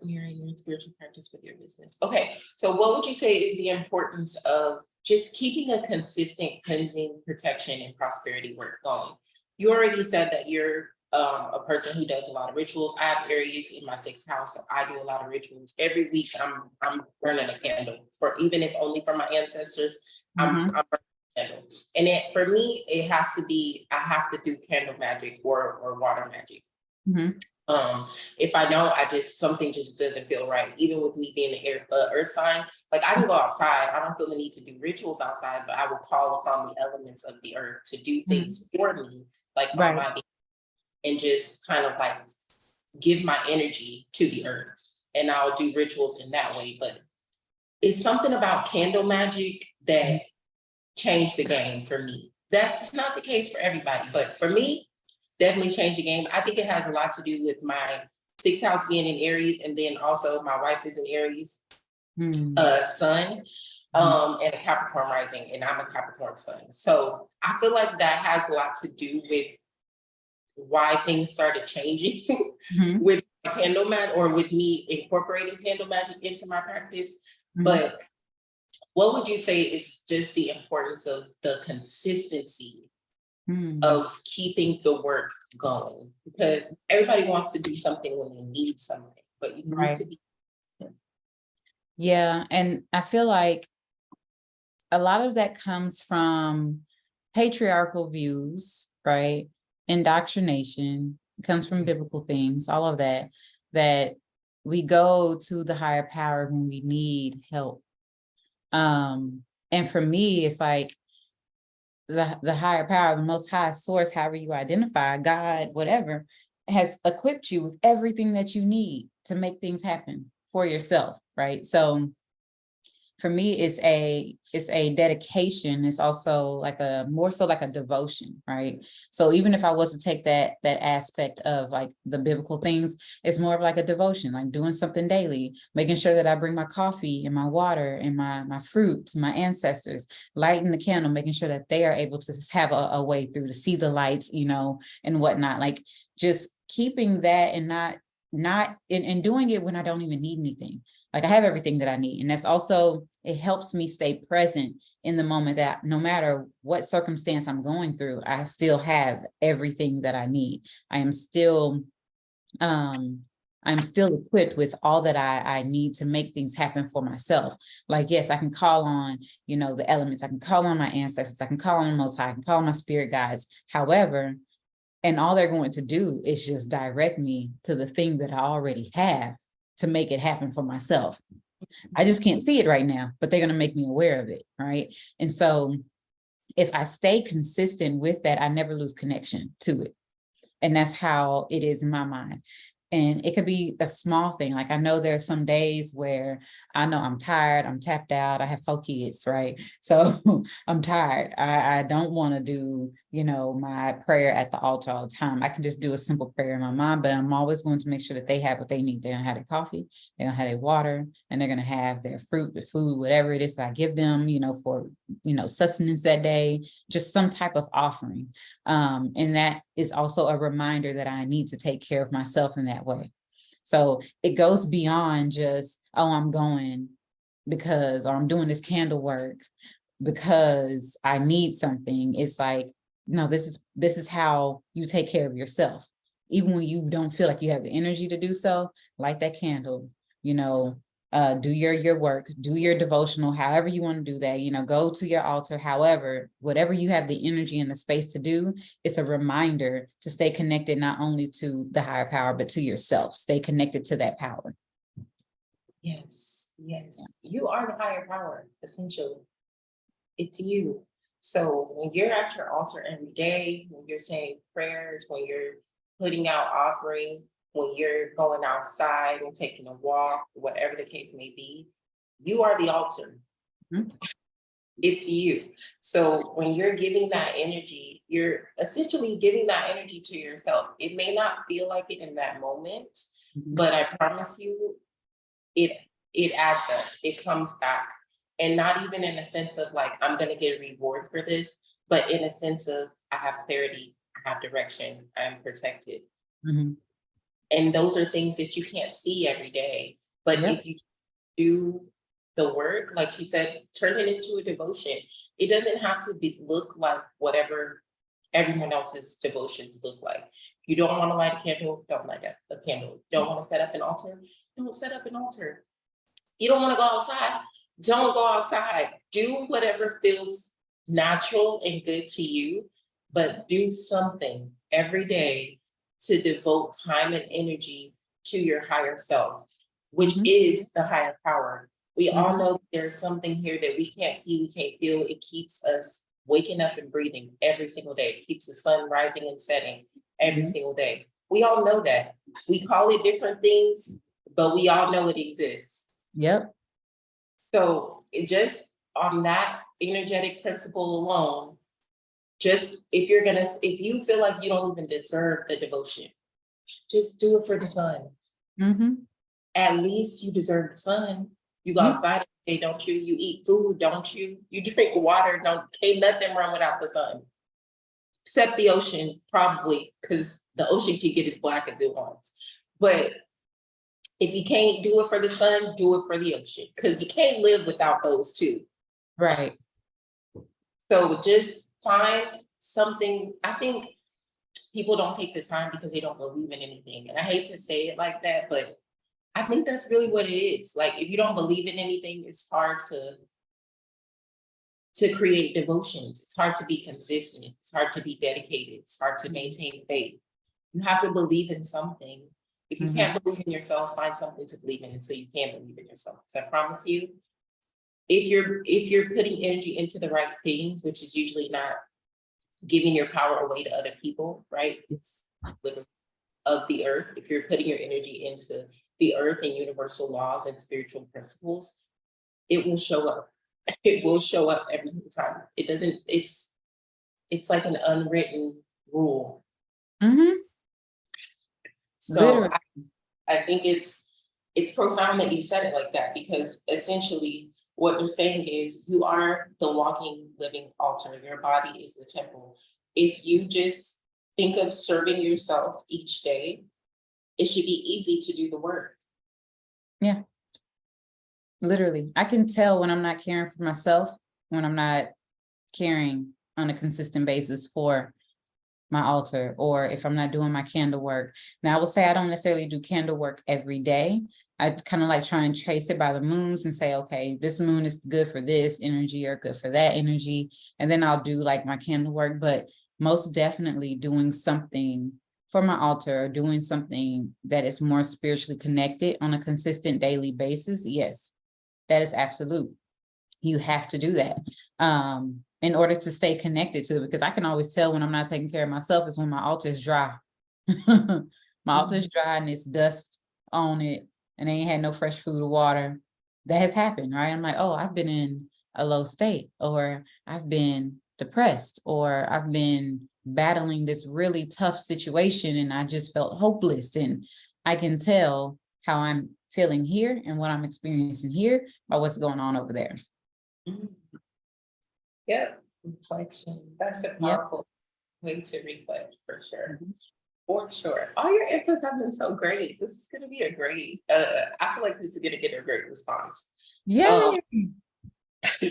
spiritual practice with your business. Okay. So what would you say is the importance of just keeping a consistent cleansing, protection, and prosperity work going? You already said that you're a person who does a lot of rituals. I have Aries in my 6th house, so I do a lot of rituals. Every week I'm burning a candle, for even if only for my ancestors. I'm burning a candle. And for me, it has to be, I have to do candle magic or water magic. If I don't, something just doesn't feel right. Even with me being an earth sign, like I can go outside. I don't feel the need to do rituals outside, but I will call upon the elements of the earth to do things for me, like on my behalf, and just kind of like give my energy to the earth. And I'll do rituals in that way. But it's something about candle magic that changed the game for me. That's not the case for everybody, but for me, definitely changed the game. I think it has a lot to do with my 6th house being in Aries, and then also my wife is an Aries sun, and a Capricorn rising, and I'm a Capricorn sun. So I feel like that has a lot to do with why things started changing with candle magic, or with me incorporating candle magic into my practice. But what would you say is just the importance of the consistency of keeping the work going? Because everybody wants to do something when they need something, but you need to be. Yeah, and I feel like a lot of that comes from patriarchal views, right? Indoctrination, it comes from biblical things, all of that we go to the higher power when we need help. And for me, it's like the higher power, the most high source, however you identify, God, whatever, has equipped you with everything that you need to make things happen for yourself, right? So for me, it's a dedication. It's also like more so like a devotion, right? So even if I was to take that aspect of like the biblical things, it's more of like a devotion, like doing something daily, making sure that I bring my coffee and my water and my fruit to my ancestors, lighting the candle, making sure that they are able to have a way through to see the lights, and whatnot. Like just keeping that and not doing it when I don't even need anything. Like I have everything that I need. And that's also, it helps me stay present in the moment, that no matter what circumstance I'm going through, I still have everything that I need. I'm still equipped with all that I need to make things happen for myself. Like, yes, I can call on, the elements. I can call on my ancestors. I can call on the Most High. I can call on my spirit guides. However, and all they're going to do is just direct me to the thing that I already have to make it happen for myself. I just can't see it right now, but they're going to make me aware of it, right? And so if I stay consistent with that, I never lose connection to it. And that's how it is in my mind. And it could be a small thing. Like I know there's some days where I know I'm tired, I'm tapped out, I have 4 kids, right? So I'm tired. I don't want to do, my prayer at the altar all the time. I can just do a simple prayer in my mind, but I'm always going to make sure that they have what they need. They're gonna have their coffee, they're gonna have their water, and they're gonna have their fruit, the food, whatever it is I give them, for sustenance that day, just some type of offering. And that is also a reminder that I need to take care of myself in that way. So it goes beyond just, oh, I'm going because, or I'm doing this candle work because I need something. It's like, no, this is how you take care of yourself. Even when you don't feel like you have the energy to do so, light that candle, do your work, do your devotional, however you want to do that, go to your altar, however, whatever you have the energy and the space to do, it's a reminder to stay connected, not only to the higher power, but to yourself. Stay connected to that power. Yes. You are the higher power, essentially. It's you. So when you're at your altar every day, when you're saying prayers, when you're putting out offering, when you're going outside and taking a walk, whatever the case may be, you are the altar. Mhm. It's you. So when you're giving that energy, you're essentially giving that energy to yourself. It may not feel like it in that moment, Mhm. but I promise you, it adds up. It comes back. And not even in a sense of like, I'm gonna get a reward for this, but in a sense of I have clarity, I have direction, I'm protected. Mhm. And those are things that you can't see every day. But Yep. if you do the work, like she said, turn it into a devotion. It doesn't have to look like whatever everyone else's devotions look like. If you don't want to light a candle, don't light a candle. Don't want to set up an altar, don't set up an altar. You don't want to go outside, don't go outside. Do whatever feels natural and good to you, but do something every day to devote time and energy to your higher self, which Mhm. is the higher power. We all Mhm. know there's something here that we can't see, we can't feel. It keeps us waking up and breathing every single day. It keeps the sun rising and setting every Mhm. single day. We all know that. We call it different things, but we all know it exists. Yep. So it just on that energetic principle alone, just if you feel like you don't even deserve the devotion, just do it for the sun. Mhm. At least you deserve the sun. You go Yeah. outside every day, don't you? You eat food, don't you? You drink water, can't nothing run without the sun. Except the ocean, probably, because the ocean can get as black as it wants. But if you can't do it for the sun, do it for the ocean, because you can't live without those two. Right. So just find something. I think people don't take the time because they don't believe in anything. And I hate to say it like that, but I think that's really what it is. Like if you don't believe in anything, it's hard to create devotions. It's hard to be consistent. It's hard to be dedicated. It's hard to maintain faith. You have to believe in something. If you Mhm. can't believe in yourself, find something to believe in until you can believe in yourself. Because I promise you, if you're putting energy into the right things, which is usually not giving your power away to other people, right? It's living of the earth. If you're putting your energy into the earth and universal laws and spiritual principles, it will show up. It will show up every single time. It doesn't, it's like an unwritten rule. Mhm. So Literally. I think it's profound that you said it like that, because essentially what you're saying is you are the walking, living altar. Your body is the temple. If you just think of serving yourself each day, it should be easy to do the work. Yeah. Literally. I can tell when I'm not caring for myself, when I'm not caring on a consistent basis for my altar, or if I'm not doing my candle work. Now, I will say I don't necessarily do candle work every day. I kind of like try and trace it by the moons and say, okay, this moon is good for this energy or good for that energy. And then I'll do like my candle work, but most definitely doing something for my altar or doing something that is more spiritually connected on a consistent daily basis. Yes, that is absolute. You have to do that in order to stay connected to it, because I can always tell when I'm not taking care of myself is when my altar is dry. My altar is dry and it's dust on it, and they ain't had no fresh food or water. That has happened, right? I'm like, oh, I've been in a low state, or I've been depressed, or I've been battling this really tough situation and I just felt hopeless. And I can tell how I'm feeling here and what I'm experiencing here by what's going on over there. Mhm. Yep, reflection. That's a powerful way to reflect for sure. Mhm. For sure. All your answers have been so great. This is gonna be a great, I feel like this is gonna get a great response. Um, Yay!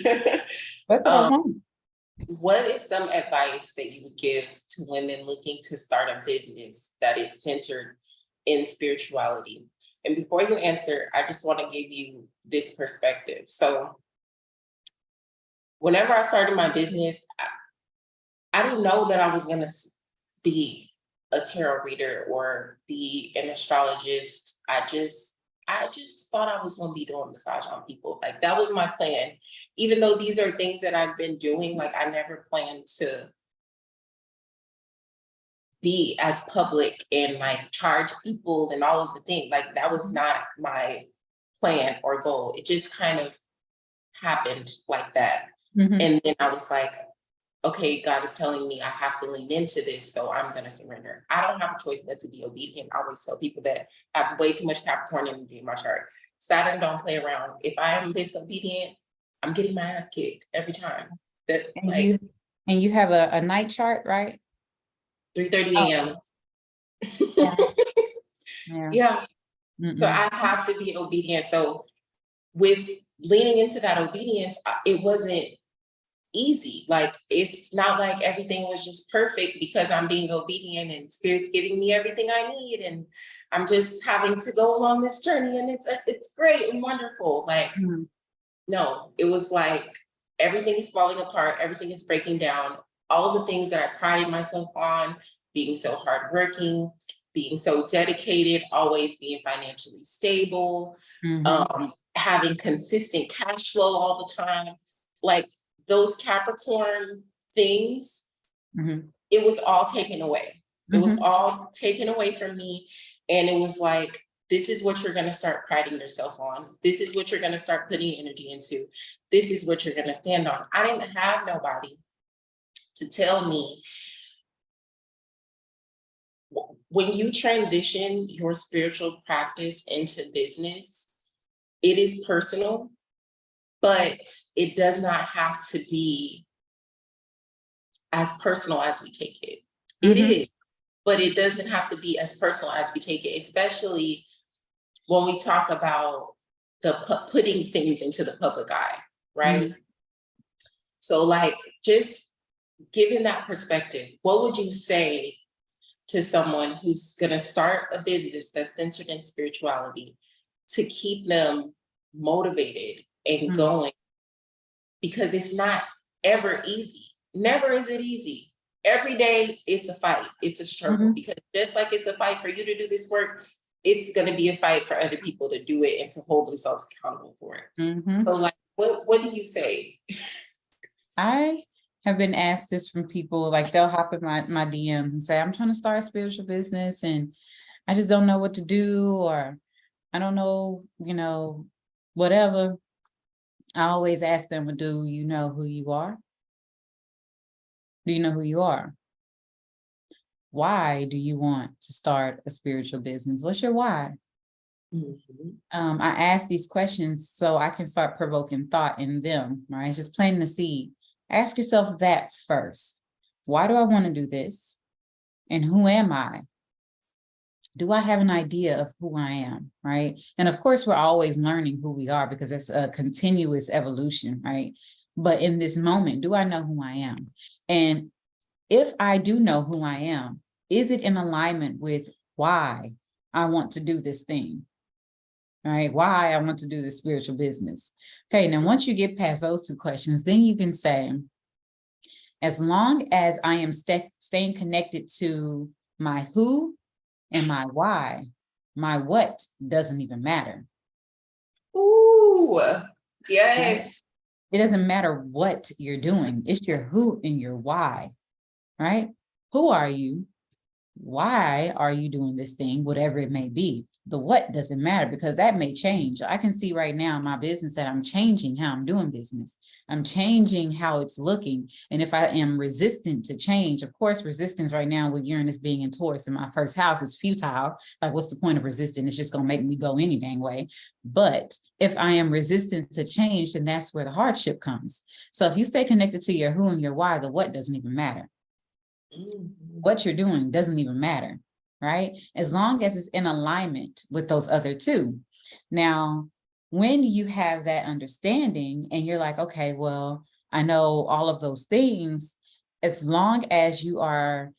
That's what I um, want. what is some advice that you would give to women looking to start a business that is centered in spirituality? And before you answer, I just want to give you this perspective. So whenever I started my business, I didn't know that I was going to be a tarot reader or be an astrologist. I just thought I was going to be doing massage on people. Like that was my plan. Even though these are things that I've been doing, like I never planned to be as public and like charge people and all of the things. Like that was not my plan or goal. It just kind of happened like that. Mhm. And then I was like, okay, God is telling me I have to lean into this, so I'm going to surrender. I don't have a choice but to be obedient. I always tell people that I have way too much Capricorn energy in my chart. Saturn don't play around. If I am disobedient, I'm getting my ass kicked every time. That And like you have a night chart, right? 3:30 Oh, a.m. yeah. Yeah. Yeah, so Mm-mm. I have to be obedient. So with leaning into that obedience, it wasn't easy. Like it's not like everything was just perfect because I'm being obedient and spirit's giving me everything I need and I'm just having to go along this journey and it's great and wonderful. Like Mhm. no, it was like everything is falling apart, everything is breaking down. All the things that I prided myself on, being so hardworking, being so dedicated, always being financially stable, Mhm. having consistent cash flow all the time, like those Capricorn things, Mhm. it was all taken away. It was Mhm. all taken away from me. And it was like, this is what you're going to start priding yourself on. This is what you're going to start putting energy into. This is what you're going to stand on. I didn't have nobody to tell me when you transition your spiritual practice into business, it is personal, but it does not have to be as personal as we take it. It Mhm. is, but it doesn't have to be as personal as we take it, especially when we talk about putting things into the public eye, right? Mhm. So like just given that perspective, what would you say to someone who's gonna start a business that's centered in spirituality to keep them motivated and Mhm. going? Because it's not ever easy. Never is it easy. Every day it's a fight, it's a struggle, Mhm. because just like it's a fight for you to do this work, it's going to be a fight for other people to do it and to hold themselves accountable for it. Mhm. So like, what do you say? I have been asked this from people, like they'll hop in my DMs and say, I'm trying to start a spiritual business and I just don't know what to do, or I don't know, whatever. I always ask them, do you know who you are? Do you know who you are? Why do you want to start a spiritual business? What's your why? Mhm. I ask these questions so I can start provoking thought in them, right? Just planting the seed. Ask yourself that first. Why do I want to do this? And who am I? Do I have an idea of who I am, right? And of course, we're always learning who we are because it's a continuous evolution, right? But in this moment, do I know who I am? And if I do know who I am, is it in alignment with why I want to do this thing? Right? Why I want to do this spiritual business. Okay, now once you get past those two questions, then you can say, as long as I am staying connected to my who and my why, my what doesn't even matter. Ooh, Right? yes. It doesn't matter what you're doing, it's your who and your why, right? Who are you? why are you doing this thing, whatever it may be. The what doesn't matter, because that may change. I can see right now in my business that I'm changing how I'm doing business. I'm changing how it's looking. And if I am resistant to change, of course, resistance right now with Uranus being in Taurus in my first house is futile. Like, what's the point of resisting? It's just going to make me go any dang way. But if I am resistant to change, then that's where the hardship comes. So if you stay connected to your who and your why, the what doesn't even matter. What you're doing doesn't even matter, right? As long as it's in alignment with those other two. Now, when you have that understanding and you're like, okay, well, I know all of those things, as long as you are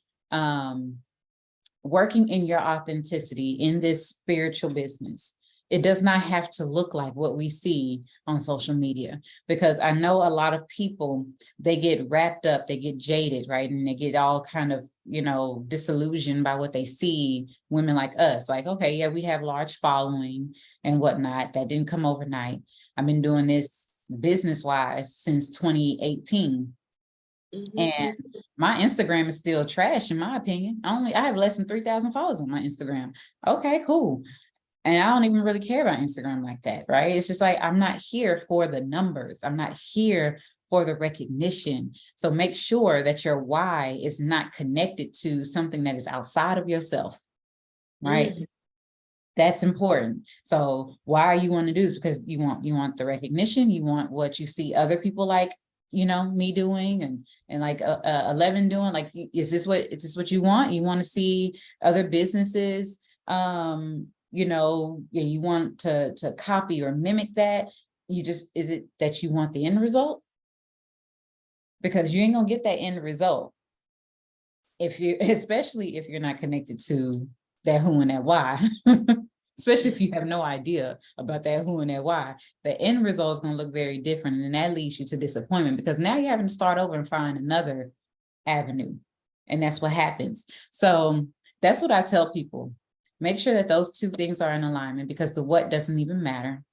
working in your authenticity in this spiritual business, it does not have to look like what we see on social media, because I know a lot of people, they get wrapped up, they get jaded, right? And they get all kind of, disillusioned by what they see women like us. Like, okay, yeah, we have large following and whatnot. That didn't come overnight. I've been doing this business-wise since 2018. And my Instagram is still trash, in my opinion. I have less than 3,000 followers on my Instagram. Okay, cool. And I don't even really care about Instagram like that, right? It's just like, I'm not here for the numbers. I'm not here for the recognition. So make sure that your why is not connected to something that is outside of yourself, right? That's important. So why you want to do is because you want the recognition, you want what you see other people like, me doing and like 11 doing. Like, is this what you want? You want to see other businesses, you want to copy or mimic that. Is it that you want the end result? Because you ain't gonna get that end result especially if you're not connected to that who and that why. Especially if you have no idea about that who and that why, the end result is going to look very different. And that leads you to disappointment, because now you're having to start over and find another avenue. And that's what happens. So that's what I tell people. Make sure that those two things are in alignment, because the what doesn't even matter.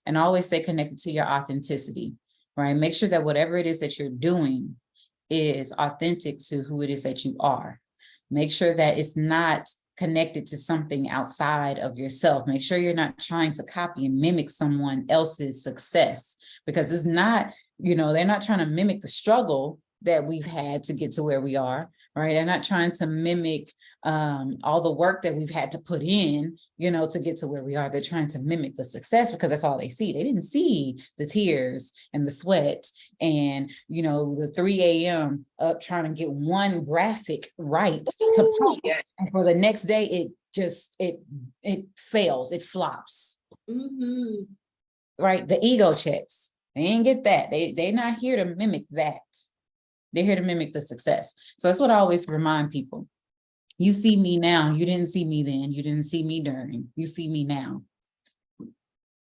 And always stay connected to your authenticity, right? Make sure that whatever it is that you're doing is authentic to who it is that you are. Make sure that it's not connected to something outside of yourself. Make sure you're not trying to copy and mimic someone else's success, because it's not, they're not trying to mimic the struggle that we've had to get to where we are, right? They're not trying to mimic all the work that we've had to put in, to get to where we are. They're trying to mimic the success because that's all they see. They didn't see the tears and the sweat and, the 3 a.m. up trying to get one graphic right to post. Yeah. And for the next day, it fails, it flops. Right? The ego checks. They ain't get that. They're not here to mimic that. They're here to mimic the success. So that's what I always remind people. You see me now. You didn't see me then. You didn't see me during. You see me now.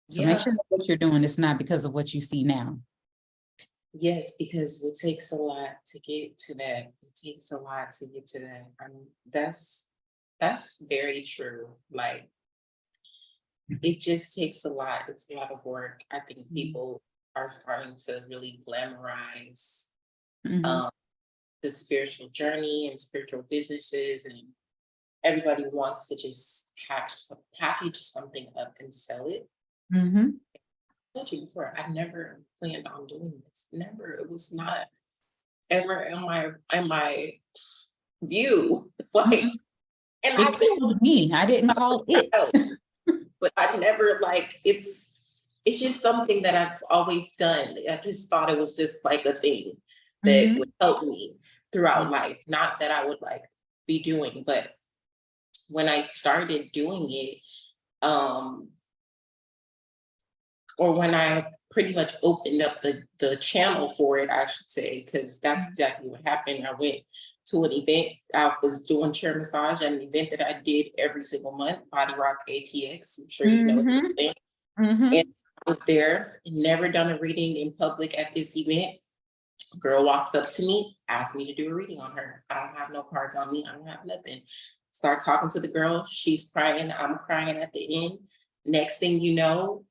So make sure that what you're doing is not because of what you see now. Yes, because it takes a lot to get to that. It takes a lot to get to that. I mean, that's very true. Like, it just takes a lot. It's a lot of work. I think people are starting to really glamorize the spiritual journey and spiritual businesses, and everybody wants to just package something up and sell it. I told you before, I never planned on doing this. Never. It was not ever in my view. Like, and it called me. I didn't call it. But I never it's just something that I've always done. I just thought it was just like a thing that would help me throughout life. Not that I would be doing, but when I started doing it, or when I pretty much opened up the channel for it, I should say, because that's exactly what happened. I went to an event. I was doing chair massage at an event that I did every single month, Body Rock ATX. I'm sure you know the thing. And I was there, never done a reading in public at this event. A girl walked up to me, asked me to do a reading on her. I don't have no cards on me. I don't have nothing. Start talking to the girl. She's crying. I'm crying at the end. Next thing you know,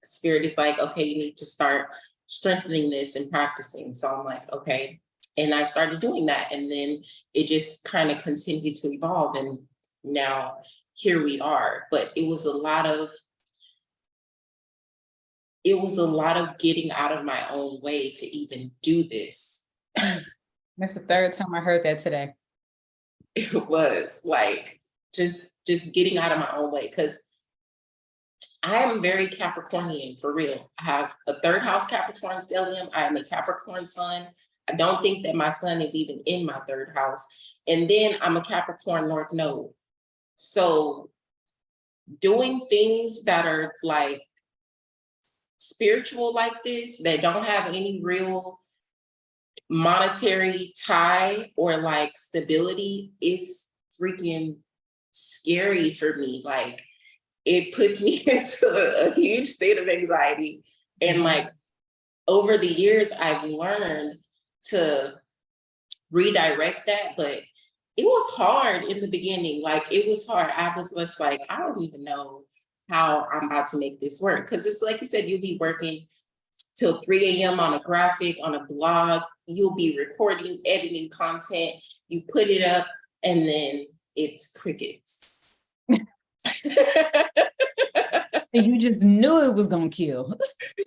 Spirit is like, okay, you need to start strengthening this and practicing. So I'm like, okay. And I started doing that. And then it just kind of continued to evolve. And now here we are. But it was a lot of getting out of my own way to even do this. That's the third time I heard that today. It was like just getting out of my own way, because I am very Capricornian, for real. I have a third house Capricorn stellium. I am a Capricorn sun. I don't think that my sun is even in my third house. And then I'm a Capricorn North Node. So doing things that are like spiritual like this, that don't have any real monetary tie or like stability, is freaking scary for me. Like, it puts me into a huge state of anxiety. And like, over the years, I've learned to redirect that, but it was hard in the beginning. Like, it was hard. I was just like, I don't even know how I'm about to make this work. Because it's like you said, you'll be working till 3 a.m. on a graphic, on a blog. You'll be recording, editing content. You put it up, and then it's crickets. And you just knew it was gonna kill.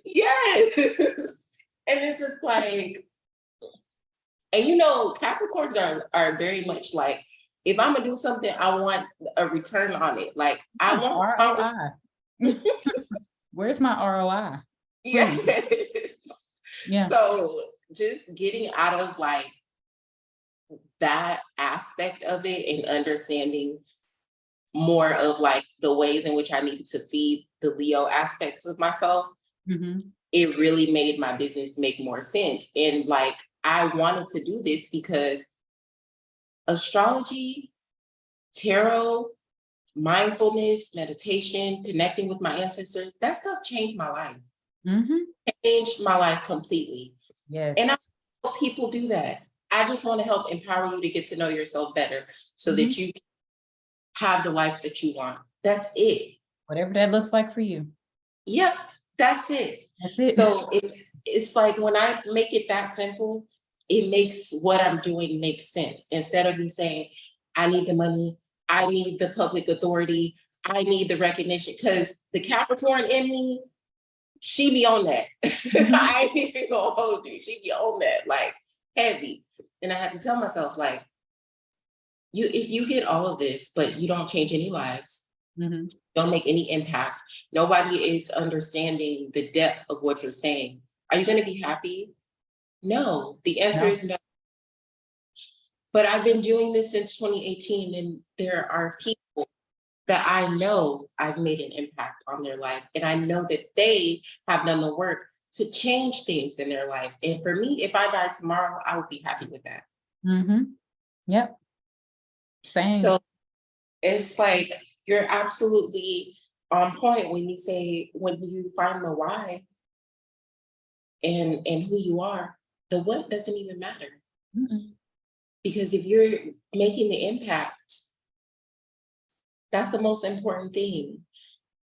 Yes. And it's just like, and you know, Capricorns are very much like, if I'm gonna do something, I want a return on it. Like, I want ROI. Where's my ROI? Yes. Yeah. So just getting out of like that aspect of it and understanding more of like the ways in which I needed to feed the Leo aspects of myself, it really made my business make more sense. And like, I wanted to do this because astrology, tarot, mindfulness, meditation, connecting with my ancestors, that stuff changed my life. Changed my life completely. Yes. And I help people do that. I just want to help empower you to get to know yourself better so that you have the life that you want. That's it. Whatever that looks like for you. Yep, that's it. That's it. So it's like, when I make it that simple, it makes what I'm doing make sense. Instead of me saying, I need the money, I need the public authority, I need the recognition, because the Capricorn in me, she be on that. I ain't even gonna hold you. She be on that, like, heavy. And I had to tell myself, like, if you get all of this, but you don't change any lives, don't make any impact, nobody is understanding the depth of what you're saying, are you going to be happy? No, the answer is no. But I've been doing this since 2018, and there are people that I know I've made an impact on their life, and I know that they have done the work to change things in their life. And for me, if I die tomorrow, I would be happy with that. Yep. Same. So it's like, you're absolutely on point when you say, when you find the why and who you are, the what doesn't even matter. Because if you're making the impact, that's the most important thing,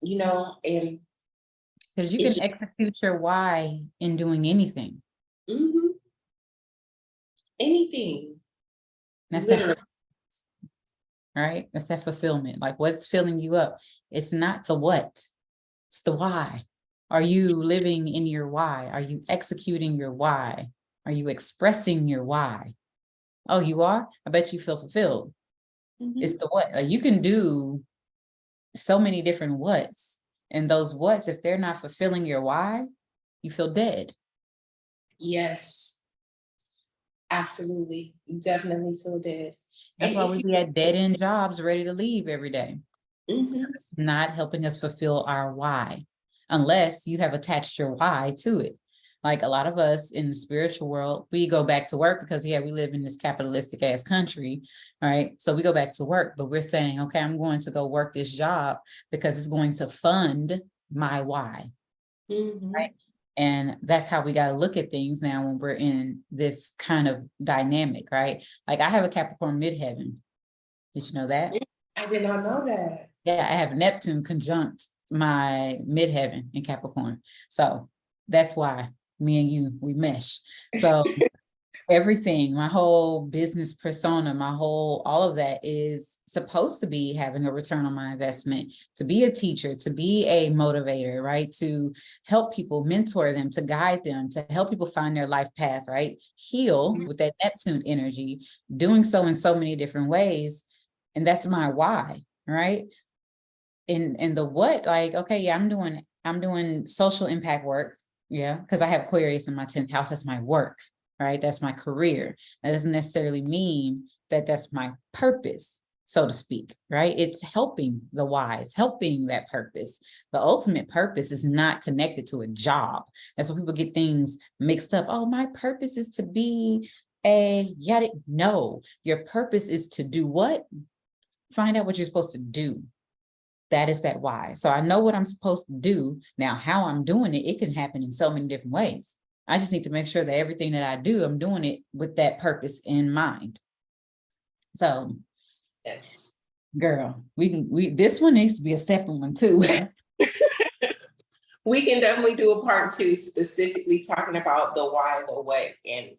you know. And because you can execute your why in doing anything. Anything. That's literally. Right? That's that fulfillment. Like, what's filling you up? It's not the what, it's the why. Are you living in your why? Are you executing your why? Are you expressing your why? Oh, you are? I bet you feel fulfilled. It's the what. Like, you can do so many different whats, and those whats, if they're not fulfilling your why, you feel dead. Yes. Absolutely. You definitely feel dead. That's why we be at dead-end jobs ready to leave every day. Because it's not helping us fulfill our why, unless you have attached your why to it. Like, a lot of us in the spiritual world, we go back to work because, we live in this capitalistic ass country, right? So we go back to work, but we're saying, okay, I'm going to go work this job because it's going to fund my why, right? And that's how we got to look at things now when we're in this kind of dynamic, right? Like, I have a Capricorn midheaven. Did you know that? I did not know that. Yeah, I have Neptune conjunct my midheaven in Capricorn. So that's why me and you, we mesh. So everything, my whole business persona, all of that is supposed to be having a return on my investment, to be a teacher, to be a motivator, right? To help people, mentor them, to guide them, to help people find their life path, right? Heal with that Neptune energy, doing so in so many different ways. And that's my why, right? And the what, like, okay, yeah, I'm doing social impact work. Yeah, because I have Aquarius in my 10th house. That's my work, right? That's my career. That doesn't necessarily mean that that's my purpose, so to speak, right? It's helping the wise, helping that purpose. The ultimate purpose is not connected to a job. That's when people get things mixed up. Oh, my purpose is to be no, your purpose is to do what? Find out what you're supposed to do. That is that why. So I know what I'm supposed to do. Now, how I'm doing it, it can happen in so many different ways. I just need to make sure that everything that I do, I'm doing it with that purpose in mind. So, Yes. girl, this one needs to be a separate one too. We can definitely do a part 2 specifically talking about the why, the what, and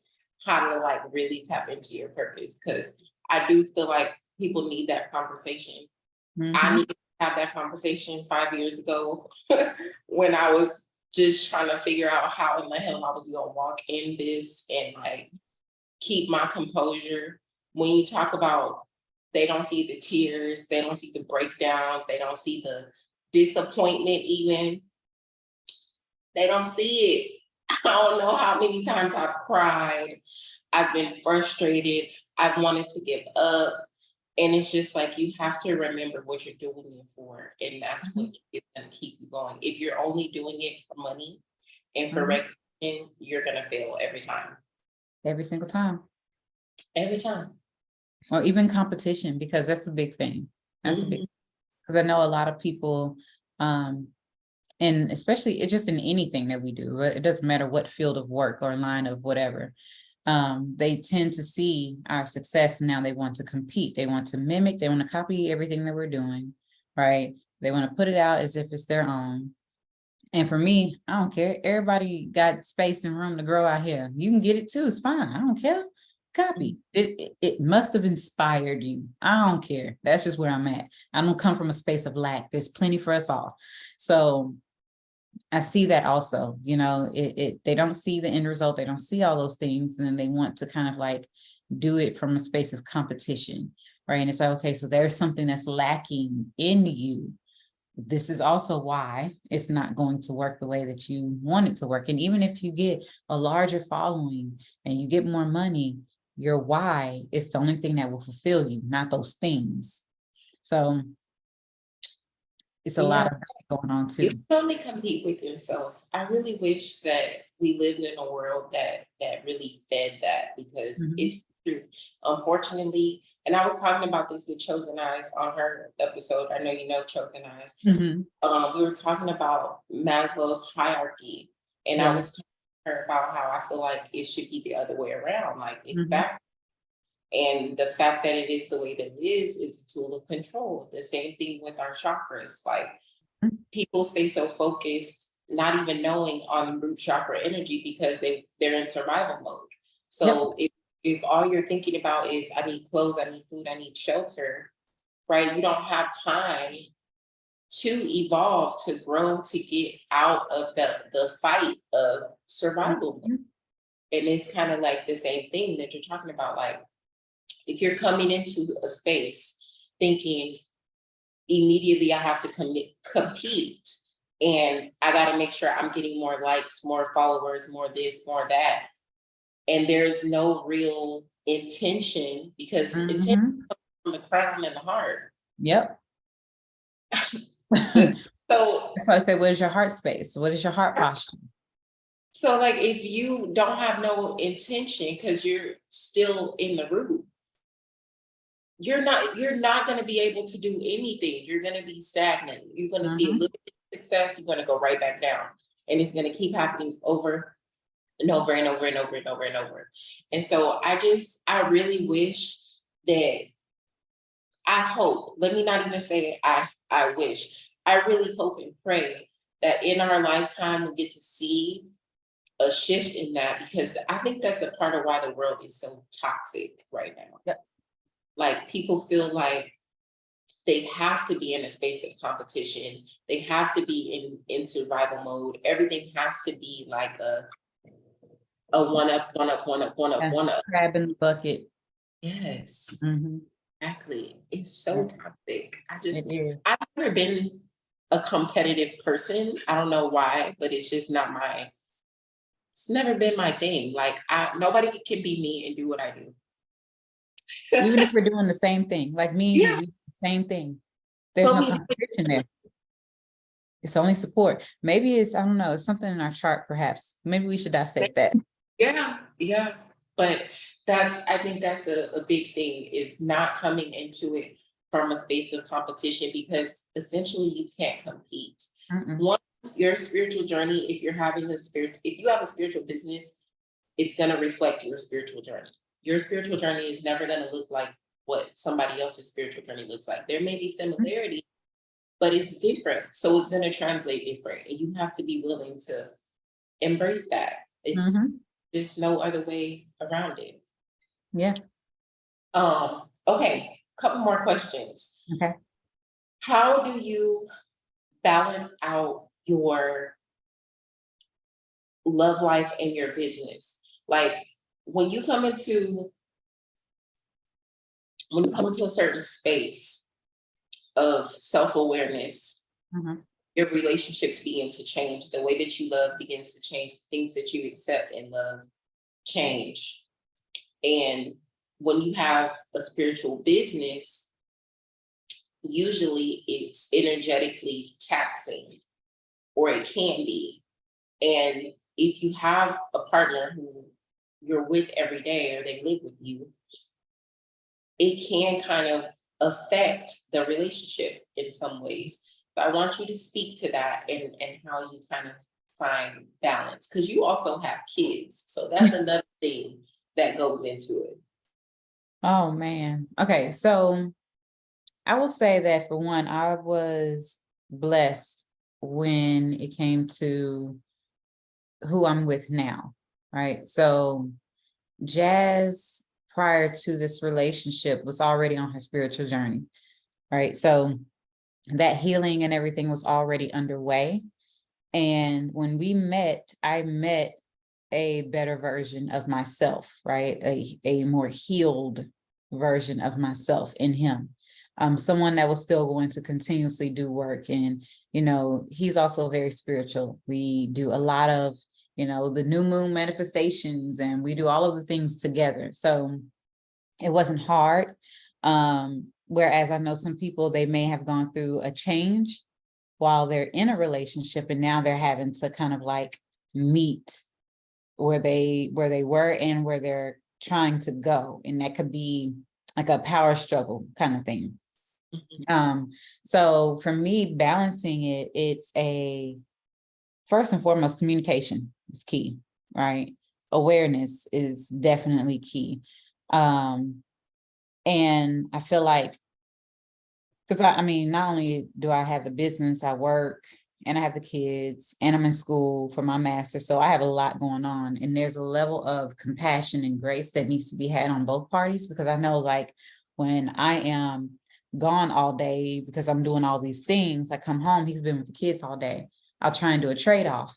how to like really tap into your purpose. Because I do feel like people need that conversation. I needed to have that conversation 5 years ago when I was just trying to figure out how in the hell I was gonna walk in this and like keep my composure. When you talk about they don't see the tears, they don't see the breakdowns, they don't see the disappointment even. They don't see it. I don't know how many times I've cried. I've been frustrated. I've wanted to give up. And it's just like, you have to remember what you're doing it for. And that's what is going to keep you going. If you're only doing it for money and for recognition, you're going to fail every time. Every single time. Every time. Or even competition, because that's a big thing. That's a big, because I know a lot of people, and especially it's just in anything that we do, it doesn't matter what field of work or line of whatever. They tend to see our success and now they want to compete. They want to mimic, they want to copy everything that we're doing, right? They want to put it out as if it's their own. And for me, I don't care. Everybody got space and room to grow out here. You can get it too, it's fine. I don't care. Copy. It must have inspired you. I don't care. That's just where I'm at. I don't come from a space of lack. There's plenty for us all. So I see that also, they don't see the end result. They don't see all those things. And then they want to kind of like do it from a space of competition, right? And it's like, okay, so there's something that's lacking in you. This is also why it's not going to work the way that you want it to work. And even if you get a larger following and you get more money, your why is the only thing that will fulfill you, not those things. So it's a lot of that going on too. You can only compete with yourself. I really wish that we lived in a world that really fed that, because it's the truth. Unfortunately, and I was talking about this with Chosen Eyes on her episode. I know you know Chosen Eyes. We were talking about Maslow's hierarchy, and I was talking to her about how I feel like it should be the other way around. Like it's back. And the fact that it is the way that it is a tool of control. The same thing with our chakras. Like people stay so focused, not even knowing on root chakra energy, because they're in survival mode. So if all you're thinking about is I need clothes, I need food, I need shelter, right? You don't have time to evolve, to grow, to get out of the fight of survival mode. And it's kind of like the same thing that you're talking about. Like if you're coming into a space thinking immediately I have to compete, and I got to make sure I'm getting more likes, more followers, more this, more that, and there's no real intention, because intention comes from the crown and the heart. Yep. So that's why I say, what is your heart space? What is your heart posture? So like if you don't have no intention because you're still in the root, you're not going to be able to do anything. You're going to be stagnant. You're going to see a little bit of success. You're going to go right back down, and it's going to keep happening over and over and over and over and over and over. And so I really wish that, I hope, let me not even say I wish, I really hope and pray that in our lifetime we get to see a shift in that, because I think that's a part of why the world is so toxic right now. Yep. Like people feel like they have to be in a space of competition. They have to be in survival mode. Everything has to be like a one up, one up, one up, one up, Yeah. one up. Crab in the bucket. Yes, Mhm. exactly. It's so Yeah. toxic. It is. I've never been a competitive person. I don't know why, but it's just not my, it's never been my thing. Like nobody can be me and do what I do. Even if we're doing the same thing, like me and you, Yeah, we do the same thing. There's but no we do it. competition there. It's only support. Maybe it's, I don't know, it's something in our chart, perhaps. Maybe we should dissect that. Yeah, yeah. But I think that's a big thing, is not coming into it from a space of competition, because essentially you can't compete. Mm-mm. One, your spiritual journey, if you have a spiritual business, it's gonna reflect your spiritual journey. Your spiritual journey is never gonna look like what somebody else's spiritual journey looks like. There may be similarity, but it's different. So it's gonna translate different. And you have to be willing to embrace that. Mhm. There's no other way around it. Yeah. Okay, couple more questions. Okay. How do you balance out your love life and your business? Like when you come into a certain space of self-awareness, Mhm. your relationships begin to change. The way that you love begins to change. Things that you accept and love change. And when you have a spiritual business, usually it's energetically taxing, or it can be. And if you have a partner who you're with every day, or they live with you, it can kind of affect the relationship in some ways. So I want you to speak to that, and how you kind of find balance, because you also have kids. So that's another thing that goes into it. Oh man. Okay, so I will say that for one, I was blessed when it came to who I'm with now, right? So Jazz, prior to this relationship, was already on her spiritual journey, right? So that healing and everything was already underway. And when we met, I met a better version of myself, right? A more healed version of myself in him. Someone that was still going to continuously do work. And, he's also very spiritual. We do a lot of, the new moon manifestations, and we do all of the things together. So it wasn't hard. Whereas I know some people, they may have gone through a change while they're in a relationship, and now they're having to kind of like meet where they were and where they're trying to go. And that could be like a power struggle kind of thing. So for me, balancing it, it's first and foremost, communication is key, right? Awareness is definitely key. And I feel like, because I mean, not only do I have the business, I work, and I have the kids, and I'm in school for my master's. So I have a lot going on, and there's a level of compassion and grace that needs to be had on both parties, because I know, like, when I am gone all day because I'm doing all these things, I come home, he's been with the kids all day. I'll try and do a trade-off,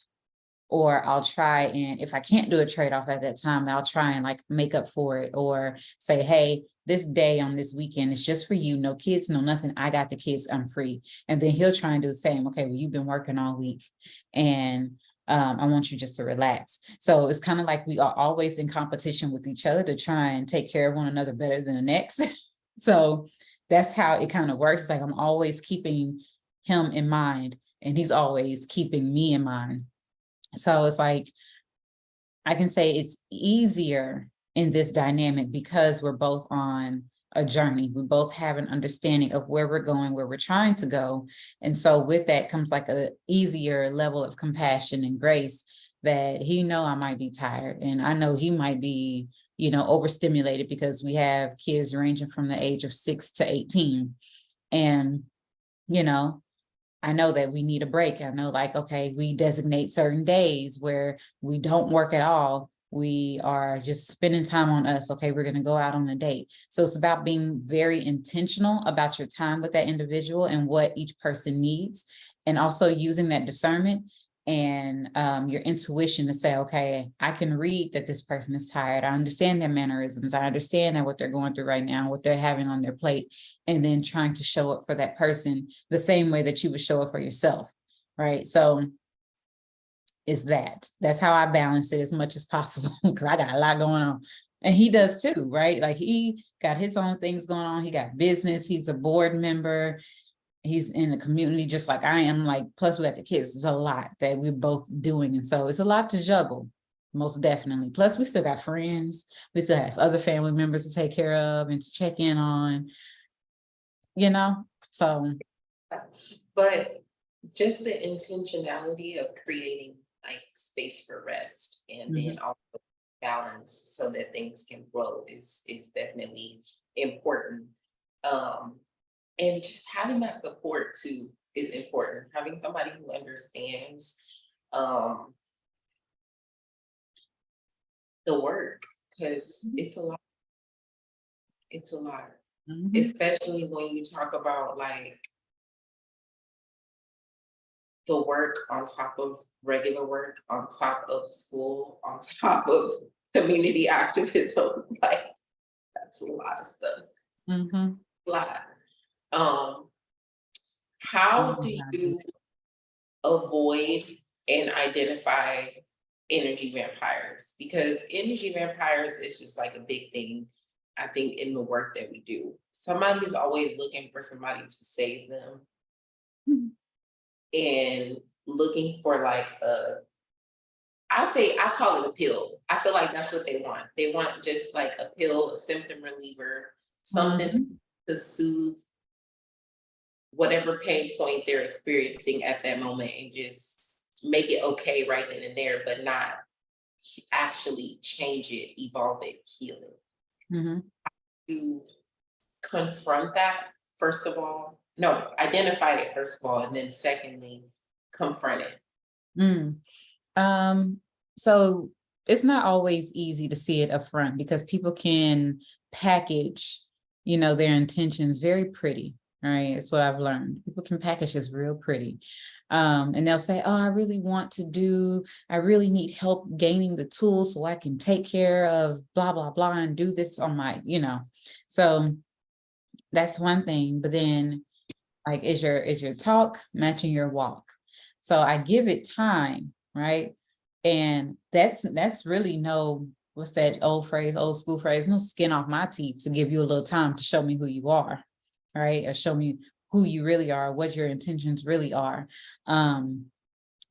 or I'll try, and if I can't do a trade-off at that time, I'll try and like make up for it, or say, hey, this day on this weekend is just for you, no kids, no nothing, I got the kids, I'm free. And then he'll try and do the same. Okay, well, you've been working all week, and I want you just to relax. So it's kind of like we are always in competition with each other to try and take care of one another better than the next. So that's how it kind of works. It's like I'm always keeping him in mind, and he's always keeping me in mind. So it's like, I can say it's easier in this dynamic because we're both on a journey. We both have an understanding of where we're going, where we're trying to go. And so with that comes like a easier level of compassion and grace, that he know I might be tired, and I know he might be, overstimulated, because we have kids ranging from the age of 6 to 18. And, you know, I know that we need a break. I know, like, okay, we designate certain days where we don't work at all. We are just spending time on us. Okay, we're going to go out on a date. So it's about being very intentional about your time with that individual and what each person needs, and also using that discernment and your intuition to say, okay, I can read that this person is tired. I understand their mannerisms. I understand that what they're going through right now, what they're having on their plate, and then trying to show up for that person the same way that you would show up for yourself, right? So that's how I balance it as much as possible, because I got a lot going on. And he does too, right? Like, he got his own things going on. He got business. He's a board member. He's in the community just like I am. Like, plus we got the kids. It's a lot that we're both doing. And so it's a lot to juggle, most definitely. Plus we still got friends. We still have other family members to take care of and to check in on, so. But just the intentionality of creating like space for rest and then also balance so that things can grow is definitely important. And just having that support too is important. Having somebody who understands the work, because it's a lot. It's a lot, especially when you talk about like the work on top of regular work, on top of school, on top of community activism. Like, that's a lot of stuff. A lot. How do you avoid and identify energy vampires? Because energy vampires is just like a big thing, I think, in the work that we do. Somebody is always looking for somebody to save them. And looking for like I call it a pill. I feel like that's what they want. They want just like a pill, a symptom reliever, something to soothe whatever pain point they're experiencing at that moment and just make it okay right then and there, but not actually change it, evolve it, heal it. You confront that, first of all. No, identify it first of all, and then secondly, confront it. So it's not always easy to see it up front, because people can package, their intentions very pretty, right? It's what I've learned. People can package this real pretty. And they'll say, oh, I really need help gaining the tools so I can take care of blah, blah, blah, and do this on my, so that's one thing. But then, like, is your talk matching your walk? So I give it time, right? And that's really what's that old school phrase, no skin off my teeth, to give you a little time to show me who you are, right? Or show me who you really are, what your intentions really are.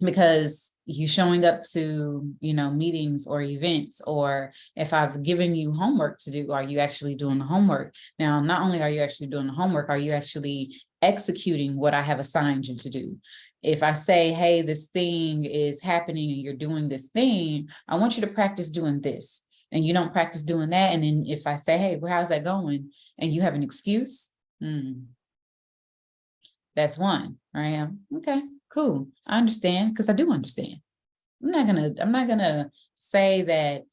Because you showing up to, meetings or events, or if I've given you homework to do, are you actually doing the homework? Now, not only are you actually doing the homework, are you actually executing what I have assigned you to do? If I say, hey, this thing is happening and you're doing this thing, I want you to practice doing this. And you don't practice doing that. And then if I say, hey, well, how's that going? And you have an excuse, that's one, right? Okay, cool. I understand, because I do understand. I'm not gonna say that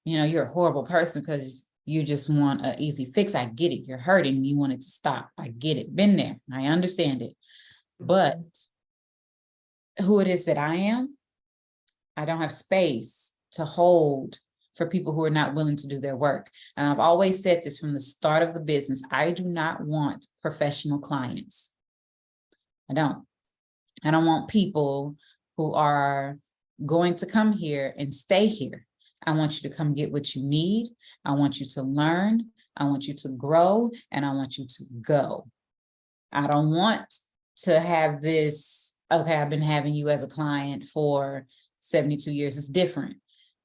you're a horrible person because you just want an easy fix. I get it. You're hurting. You want it to stop. I get it. Been there. I understand it. But who it is that I am, I don't have space to hold for people who are not willing to do their work. And I've always said this from the start of the business. I do not want professional clients. I don't want people who are going to come here and stay here. I want you to come get what you need. I want you to learn. I want you to grow, and I want you to go. I don't want to have this, okay, I've been having you as a client for 72 years. It's different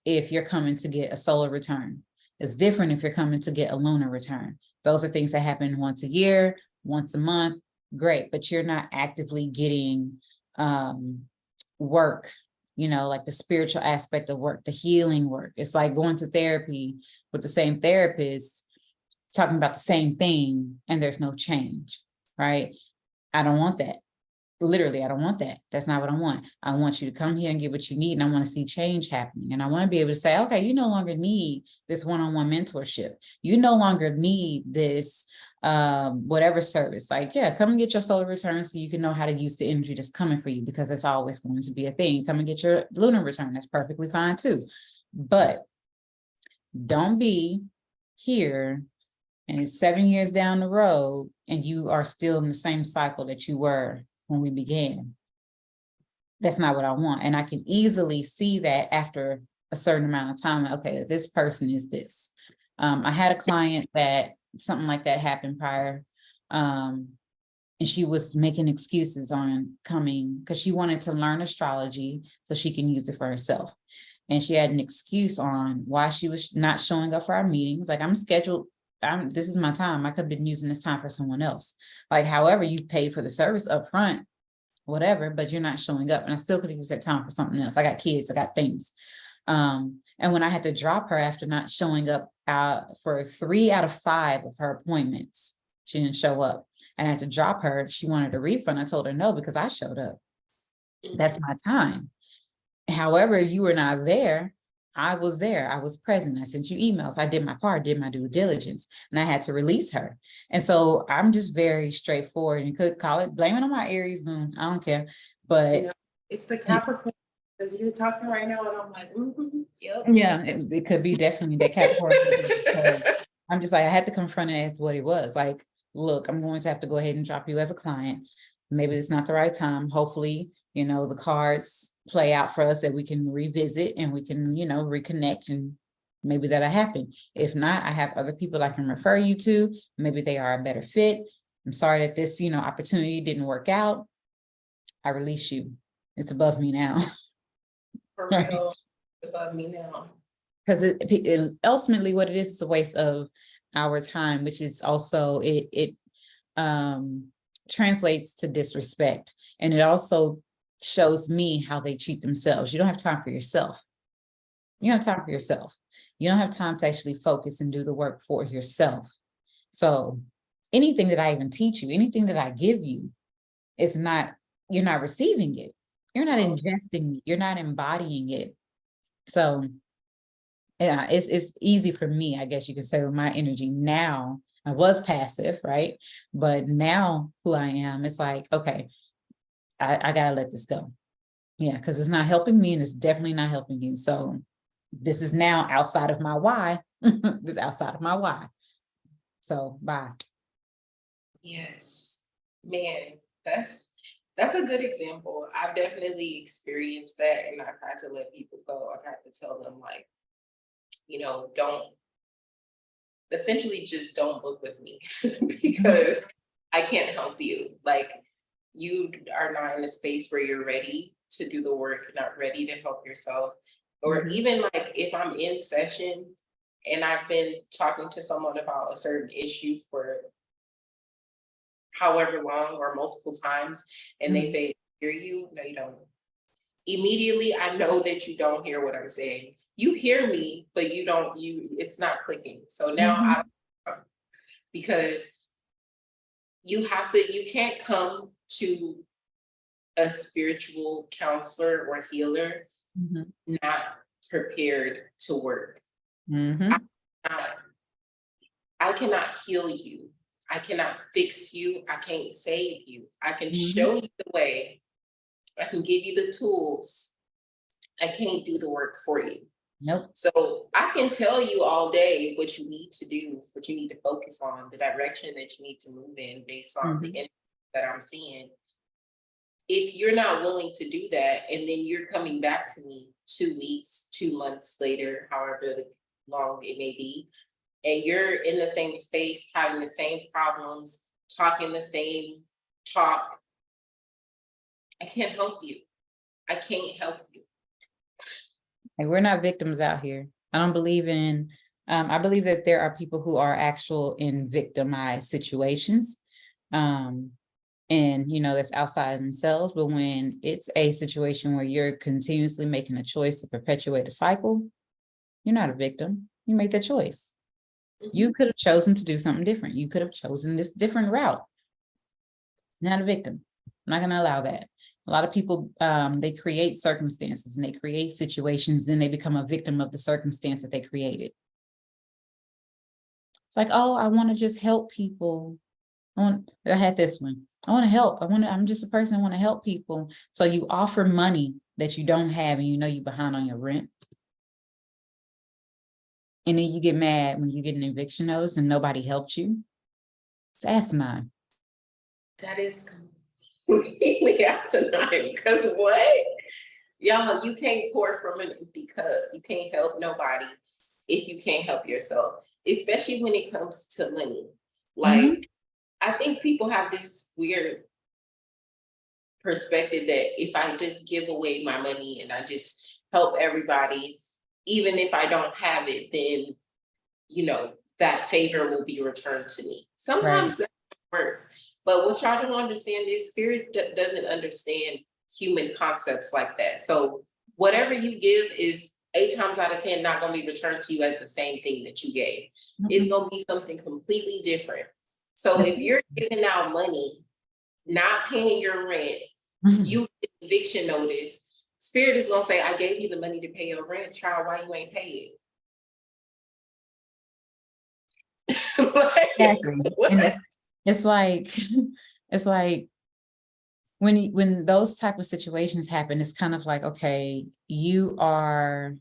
if you're coming to get a solar return. It's different if you're coming to get a lunar return. Those are things that happen once a year, once a month, great, but you're not actively getting work, like the spiritual aspect of work, the healing work. It's like going to therapy with the same therapist, talking about the same thing, and there's no change, right? I don't want that. literally, I don't want that. That's not what I want. I want you to come here and get what you need. And I want to see change happening. And I want to be able to say, okay, you no longer need this one-on-one mentorship. You no longer need this whatever service. Like, yeah, come and get your solar return so you can know how to use the energy that's coming for you, because it's always going to be a thing. Come and get your lunar return. That's perfectly fine too. But don't be here and it's 7 years down the road and you are still in the same cycle that you were when we began. That's not what I want. And I can easily see that after a certain amount of time. Okay, this person is this. I had a client that something like that happened prior. And she was making excuses on coming because she wanted to learn astrology so she can use it for herself. And she had an excuse on why she was not showing up for our meetings. Like, I'm scheduled. This is my time. I could have been using this time for someone else. Like, however, you paid for the service up front, whatever, but you're not showing up. And I still could have used that time for something else. I got kids, I got things. And when I had to drop her after not showing up for 3 out of 5 of her appointments, she didn't show up. And I had to drop her. She wanted a refund. I told her no, because I showed up. That's my time. However, you were not there. I was there. I was present. I sent you emails. I did my part, did my due diligence, and I had to release her. And so I'm just very straightforward. You could call it, blame it on my Aries moon. I don't care. But it's the Capricorn, because you're talking right now, and I'm like, yep. Yeah, it could be definitely that Capricorn. I'm just like, I had to confront it as what it was. Like, look, I'm going to have to go ahead and drop you as a client. Maybe it's not the right time. Hopefully, the cards play out for us that we can revisit and we can, reconnect, and maybe that'll happen. If not, I have other people I can refer you to. Maybe they are a better fit. I'm sorry that this, opportunity didn't work out. I release you. It's above me now. For real, it's above me now. Because it ultimately what it is a waste of our time, which is also it translates to disrespect, and it also shows me how they treat themselves. You don't have time for yourself. You don't have time for yourself. You don't have time to actually focus and do the work for yourself. So anything that I even teach you, anything that I give you, is not, you're not receiving it. You're not ingesting it. You're not embodying it. So yeah, it's easy for me, I guess you could say, with my energy now. I was passive, right? But now who I am, it's like, okay, I gotta let this go. Yeah, because it's not helping me and it's definitely not helping you. So this is now outside of my why. This is outside of my why. So bye. Yes, man, that's a good example. I've definitely experienced that, and I've had to let people go. I've had to tell them, like, don't, essentially just don't book with me because I can't help you. Like, you are not in a space where you're ready to do the work, you're not ready to help yourself. Or even like if I'm in session and I've been talking to someone about a certain issue for however long or multiple times, and they say, hear you? No, you don't. Immediately, I know that you don't hear what I'm saying. You hear me, but it's not clicking. So now because you can't come to a spiritual counselor or healer not prepared to work. I cannot heal you. I cannot fix you. I can't save you. I can show you the way. I can give you the tools. I can't do the work for you. Nope. So I can tell you all day what you need to do, what you need to focus on, the direction that you need to move in based on the energy that I'm seeing. If you're not willing to do that, and then you're coming back to me 2 weeks, 2 months later, however long it may be, and you're in the same space, having the same problems, talking the same talk, I can't help you. I can't help you. Like, we're not victims out here. I don't believe in, I believe that there are people who are actual in victimized situations. And that's outside of themselves. But when it's a situation where you're continuously making a choice to perpetuate a cycle, you're not a victim. You make that choice. You could have chosen to do something different. You could have chosen this different route. Not a victim. I'm not going to allow that. A lot of people, they create circumstances and they create situations, then they become a victim of the circumstance that they created. It's like, oh, I want to just help people. I had this one. I want to help. I'm just a person that want to help people. So you offer money that you don't have and you know you're behind on your rent. And then you get mad when you get an eviction notice and nobody helped you. It's asinine. That is completely asinine. Because what? Y'all, you can't pour from an empty cup. You can't help nobody if you can't help yourself, especially when it comes to money. Like, I think people have this weird perspective that if I just give away my money and I just help everybody, even if I don't have it, then, you know, that favor will be returned to me. Sometimes that works, but what y'all don't understand is spirit doesn't understand human concepts like that. So whatever you give is 8 times out of 10 not going to be returned to you as the same thing that you gave. It's going to be something completely different. So if you're giving out money, not paying your rent, you get an eviction notice, spirit is going to say, I gave you the money to pay your rent, child, why you ain't pay it? Exactly. And it's like when those type of situations happen, it's kind of like, okay, you're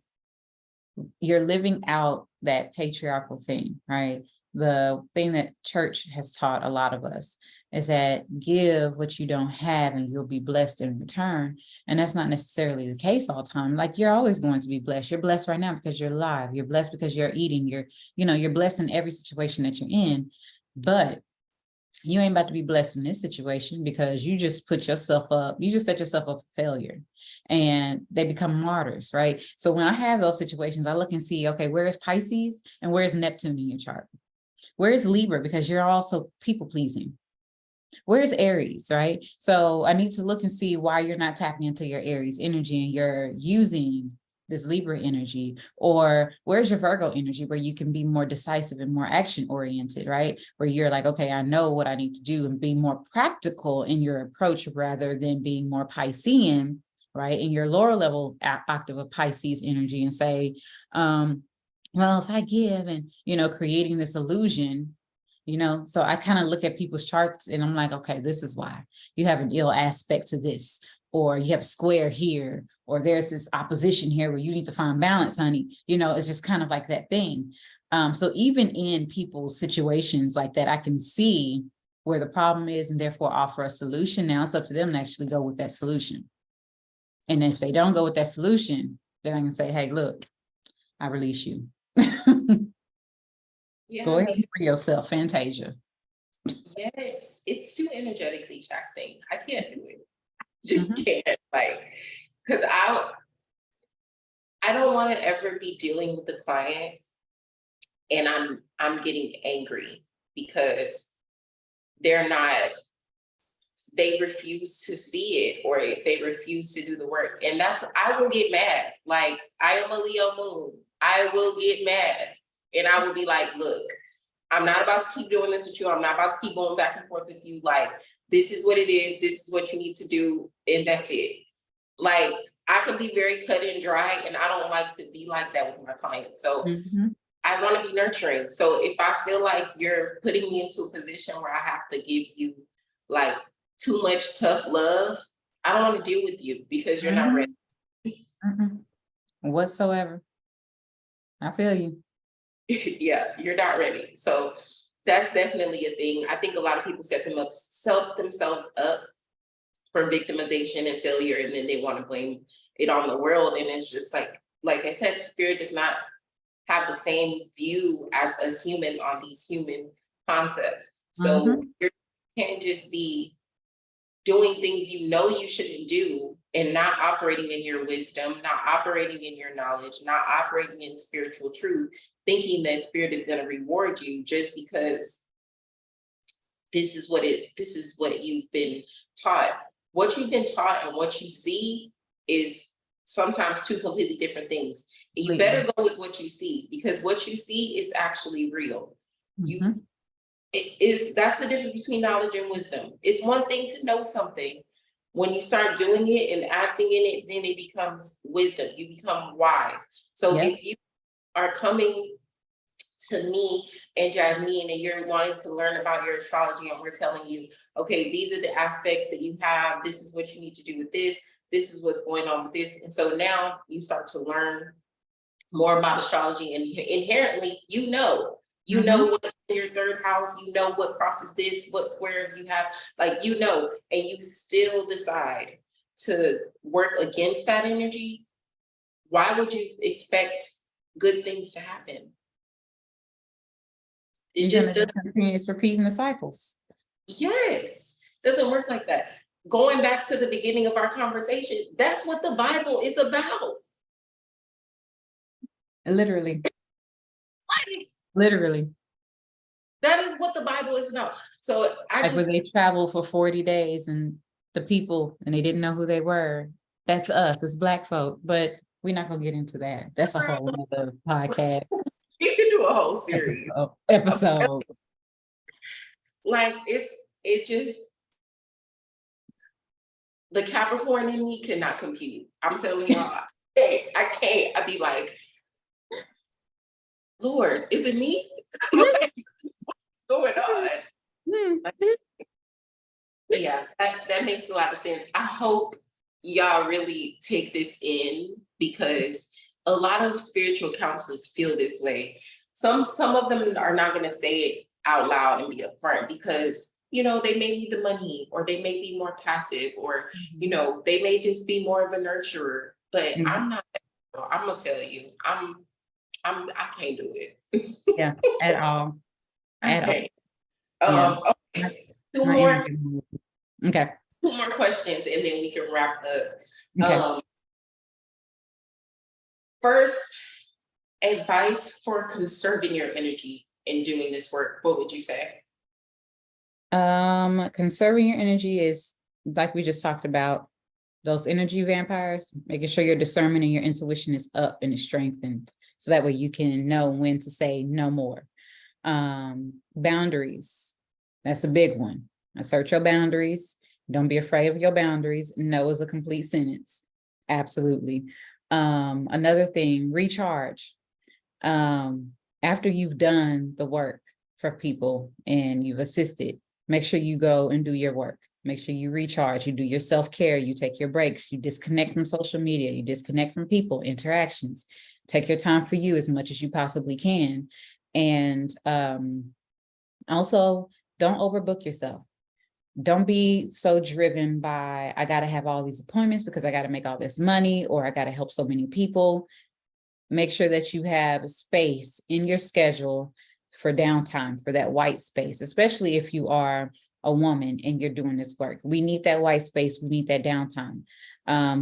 living out that patriarchal thing, right? The thing that church has taught a lot of us is that give what you don't have and you'll be blessed in return. And that's not necessarily the case all the time. Like, you're always going to be blessed. You're blessed right now because you're alive. You're blessed because you're eating. You're blessed in every situation that you're in. But you ain't about to be blessed in this situation because you just put yourself up. You just set yourself up for failure, and they become martyrs, right? So when I have those situations, I look and see, okay, where is Pisces and where is Neptune in your chart? Where is Libra? Because you're also people pleasing. Where's Aries, right? So I need to look and see why you're not tapping into your Aries energy and you're using this Libra energy. Or where's your Virgo energy, where you can be more decisive and more action oriented, right? Where you're like, okay, I know what I need to do, and be more practical in your approach rather than being more Piscean, right? In your lower level octave of Pisces energy, and say, well, if I give and, creating this illusion, so I kind of look at people's charts and I'm like, okay, this is why you have an ill aspect to this, or you have a square here, or there's this opposition here where you need to find balance, honey. It's just kind of like that thing. So even in people's situations like that, I can see where the problem is and therefore offer a solution. Now it's up to them to actually go with that solution. And if they don't go with that solution, then I can say, hey, look, I release you. Yeah, go ahead and free yourself, Fantasia. Yes, it's too energetically taxing. I can't do it. Just can't, because I don't want to ever be dealing with the client and I'm getting angry because they refuse to see it, or they refuse to do the work. And I will get mad. Like, I am a Leo moon. I will get mad and I will be like, look, I'm not about to keep doing this with you. I'm not about to keep going back and forth with you. Like, this is what it is. This is what you need to do. And that's it. Like, I can be very cut and dry, and I don't like to be like that with my clients. So I want to be nurturing. So if I feel like you're putting me into a position where I have to give you like too much tough love, I don't want to deal with you because you're not ready. Whatsoever. I feel you. Yeah, you're not ready. So that's definitely a thing. I think a lot of people set themselves up for victimization and failure, and then they want to blame it on the world. And it's just like I said, spirit does not have the same view as us humans on these human concepts. So you can't just be doing things you shouldn't do and not operating in your wisdom, not operating in your knowledge, not operating in spiritual truth, thinking that spirit is going to reward you just because this is what you've been taught. What you've been taught and what you see is sometimes two completely different things. And you better go with what you see, because what you see is actually real. That's the difference between knowledge and wisdom. It's one thing to know something, When you start doing it and acting in it, then it becomes wisdom. You become wise. So Yep. if you are coming to me and Jasmeen and you're wanting to learn about your astrology and we're telling you, okay, these are the aspects that you have. This is what you need to do with this. This is what's going on with this. And so now you start to learn more about astrology, and inherently, you know what's in your third house, you know what crosses this, what squares you have, like, and you still decide to work against that energy. Why would you expect good things to happen? It just doesn't. It's repeating the cycles. Yes, doesn't work like that. Going back to the beginning of our conversation, that's what the Bible is about. Literally. Like, Literally. that is what the Bible is about. So Where they travel for 40 days and the people, and they didn't know who they were. That's us, it's Black folk, but we're not gonna get into that. That's a whole other podcast. You can do a whole series. Episode. Like, it just, the Capricorn in me cannot compute. I'm telling y'all, I can't. I'd be like, Lord, is it me? Like, what's going on? Like, yeah, that makes a lot of sense. I hope y'all really take this in, because a lot of spiritual counselors feel this way. Some of them are not going to say it out loud and be upfront, because they may need the money, or they may be more passive, or they may just be more of a nurturer. But I'm not. I'm gonna tell you, I can't do it. Yeah, at all. Okay. Okay. Two more questions, and then we can wrap up. Okay. First, advice for conserving your energy in doing this work. What would you say? Conserving your energy is, like we just talked about, those energy vampires, making sure your discernment and your intuition is up and is strengthened. So that way you can know when to say no more. Boundaries. That's a big one. Assert your boundaries. Don't be afraid of your boundaries. No is a complete sentence. Absolutely. Another thing, recharge. After you've done the work for people and you've assisted, make sure you go and do your work. Make sure you recharge, you do your self-care, you take your breaks, you disconnect from social media, you disconnect from people, interactions. Take your time for you as much as you possibly can. And also, don't overbook yourself. Don't be so driven by, I got to have all these appointments because I got to make all this money, or I got to help so many people. Make sure that you have space in your schedule for downtime, for that white space, especially if you are a woman and you're doing this work. We need that white space. We need that downtime.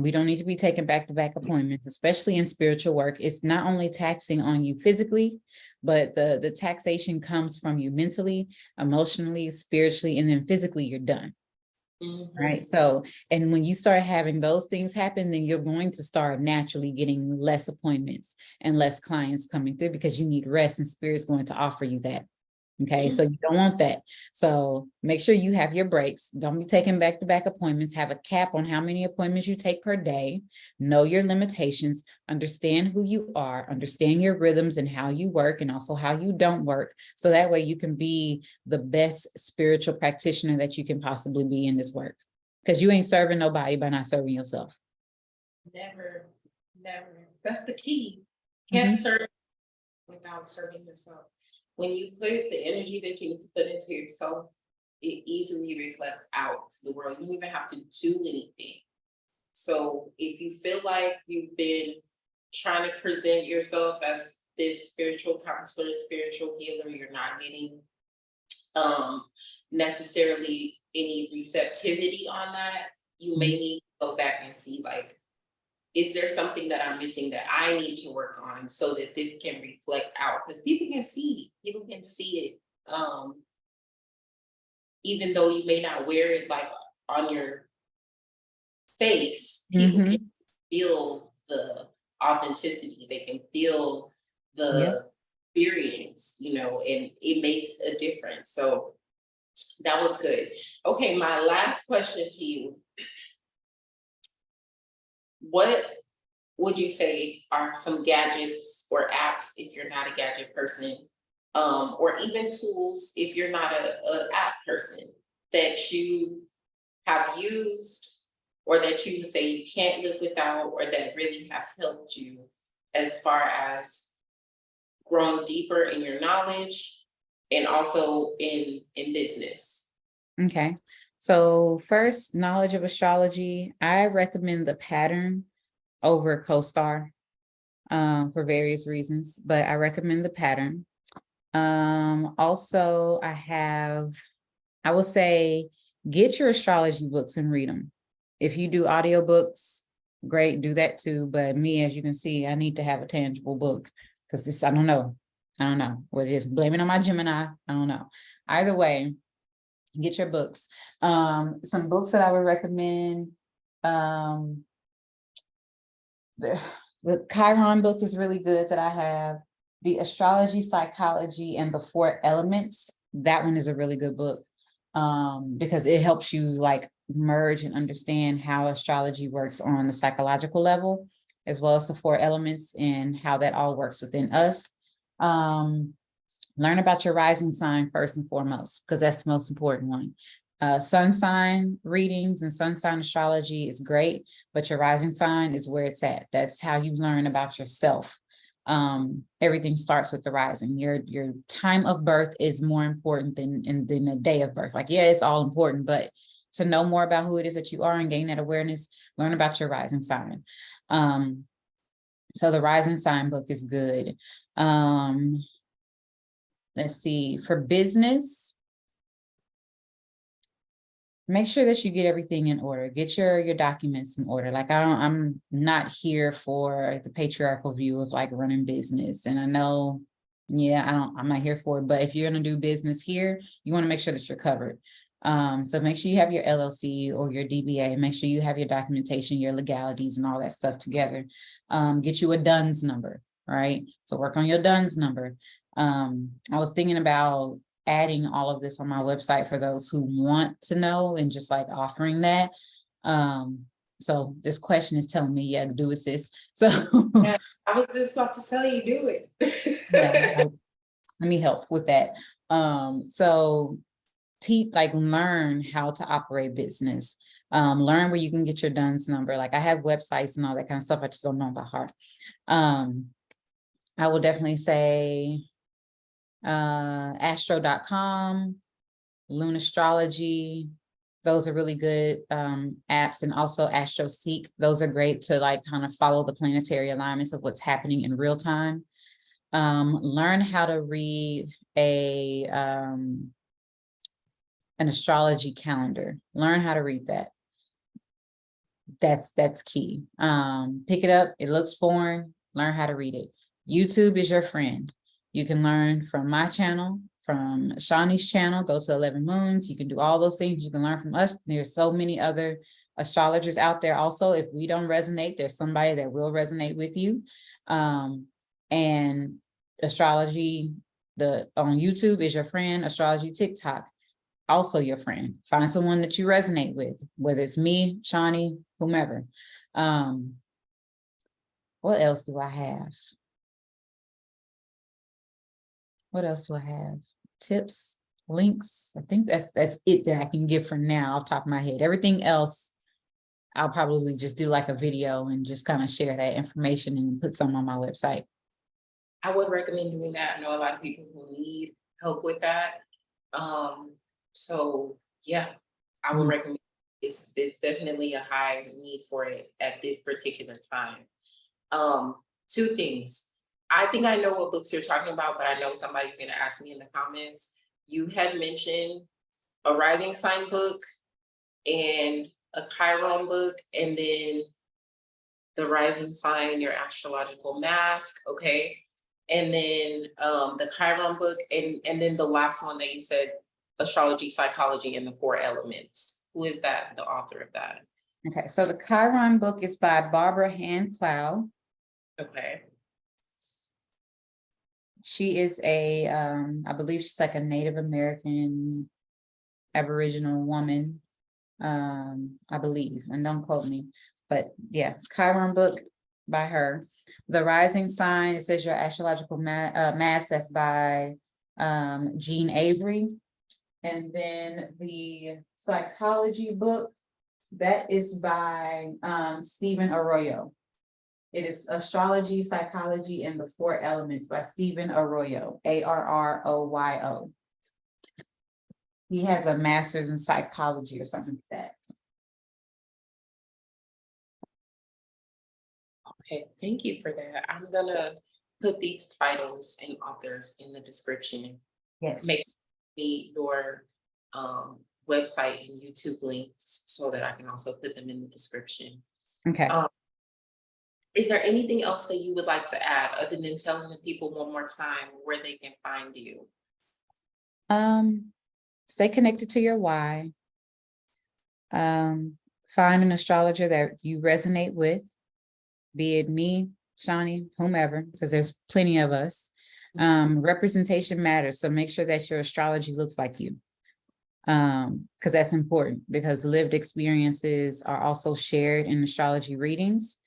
We don't need to be taking back-to-back appointments, especially in spiritual work. It's not only taxing on you physically, but the taxation comes from you mentally, emotionally, spiritually, and then physically you're done. Right. So, and when you start having those things happen, then you're going to start naturally getting less appointments and less clients coming through, because you need rest, and spirit's going to offer you that. Okay. So you don't want that. So make sure you have your breaks. Don't be taking back-to-back appointments. Have a cap on how many appointments you take per day. Know your limitations, understand who you are, understand your rhythms and how you work, and also how you don't work. So that way you can be the best spiritual practitioner that you can possibly be in this work. Because you ain't serving nobody by not serving yourself. Never. That's the key. Can't serve without serving yourself. When you put the energy that you need to put into yourself, it easily reflects out to the world. You don't even have to do anything. So if you feel like you've been trying to present yourself as this spiritual counselor, spiritual healer, you're not getting necessarily any receptivity on that, you may need to go back and see, like, is there something that I'm missing that I need to work on so that this can reflect out? Because people can see it. Even though you may not wear it like on your face, people can feel the authenticity. They can feel the experience, and it makes a difference. So that was good. Okay, my last question to you. what would you say are some gadgets or apps if you're not a gadget person, or even tools if you're not a app person that you have used or that you would say you can't live without or that really have helped you as far as growing deeper in your knowledge and also in business? Okay. So first, knowledge of astrology. I recommend the pattern over CoStar for various reasons, but I recommend the pattern. Also, I will say, get your astrology books and read them. If you do audiobooks, great, do that too. But me, as you can see, I need to have a tangible book because this, I don't know what it is. Blame it on my Gemini. I don't know. Either way, get your books. Some books that I would recommend. The Chiron book is really good that I have. The Astrology, Psychology, and the Four Elements. That one is a really good book because it helps you like merge and understand how astrology works on the psychological level, as well as the four elements and how that all works within us. Learn about your rising sign first and foremost, because that's the most important one. Sun sign readings and sun sign astrology is great, but your rising sign is where it's at. That's how you learn about yourself. Everything starts with the rising. Your time of birth is more important than the day of birth. Like, yeah, it's all important, but to know more about who it is that you are and gain that awareness, learn about your rising sign. So the rising sign book is good. Let's see, for business, make sure that you get everything in order. Get your documents in order. Like I'm not here for the patriarchal view of like running business. And I know, yeah, I'm not here for it. But if you're gonna do business here, you want to make sure that you're covered. So make sure you have your LLC or your DBA. Make sure you have your documentation, your legalities, and all that stuff together. Get you a DUNS number, right? So work on your DUNS number. I was thinking about adding all of this on my website for those who want to know and just like offering that. So this question is telling me, yeah, do it, sis. So Yeah, I was just about to tell you, do it. yeah, let me help with that. So learn how to operate business. Learn where you can get your DUNS number. Like I have websites and all that kind of stuff. I just don't know by heart. I will definitely say astro.com, Lunastrology. Those are really good apps, and also AstroSeek. Those are great to like kind of follow the planetary alignments of what's happening in real time. Learn how to read an astrology calendar. Learn how to read that. That's key. Pick it up. It looks foreign. Learn how to read it. YouTube is your friend. You can learn from my channel, from Shawnee's channel, go to 11 Moons. You can do all those things. You can learn from us. There's so many other astrologers out there. Also, if we don't resonate, there's somebody that will resonate with you. And astrology, on YouTube is your friend. Astrology TikTok, also your friend. Find someone that you resonate with, whether it's me, Shawnee, whomever. What else do I have? What else do I have? Tips, links. I think that's it that I can give for now off the top of my head. Everything else, I'll probably just do like a video and just kind of share that information and put some on my website. I would recommend doing that. I know a lot of people who need help with that. So yeah, I would recommend it's definitely a high need for it at this particular time. Two things. I think I know what books you're talking about, but I know somebody's gonna ask me in the comments. You had mentioned a rising sign book and a Chiron book, and then the rising sign, your astrological mask, okay? And then the Chiron book, and then the last one that you said, astrology, psychology, and the four elements. Who is that, the author of that? Okay, so the Chiron book is by Barbara Hand Clow. Okay. She is I believe she's like a Native American Aboriginal woman, I believe, and don't quote me. but yeah, Chiron book by her. The Rising Sign, it says your astrological mass, that's by Jean Avery. And then the psychology book, that is by Stephen Arroyo. It is Astrology, Psychology, and the Four Elements by Stephen Arroyo, Arroyo. He has a master's in psychology or something like that. Okay, thank you for that. I'm gonna put these titles and authors in the description. Yes. Make me your website and YouTube links so that I can also put them in the description. Okay. Is there anything else that you would like to add other than telling the people one more time where they can find you? Stay connected to your why. Find an astrologer that you resonate with, be it me, Shawnee, whomever, because there's plenty of us. Representation matters, so make sure that your astrology looks like you. Because that's important, because lived experiences are also shared in astrology readings.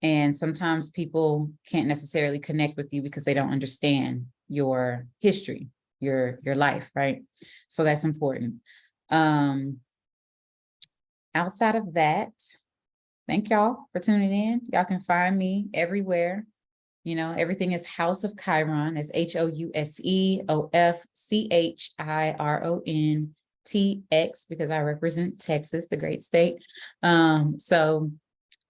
And sometimes people can't necessarily connect with you because they don't understand your history, your life, right? So that's important. Outside of that, thank y'all for tuning in. Y'all can find me everywhere. You know, everything is House of Chiron. That's HOUSEOFCHIRONTX, because I represent Texas, the great state. So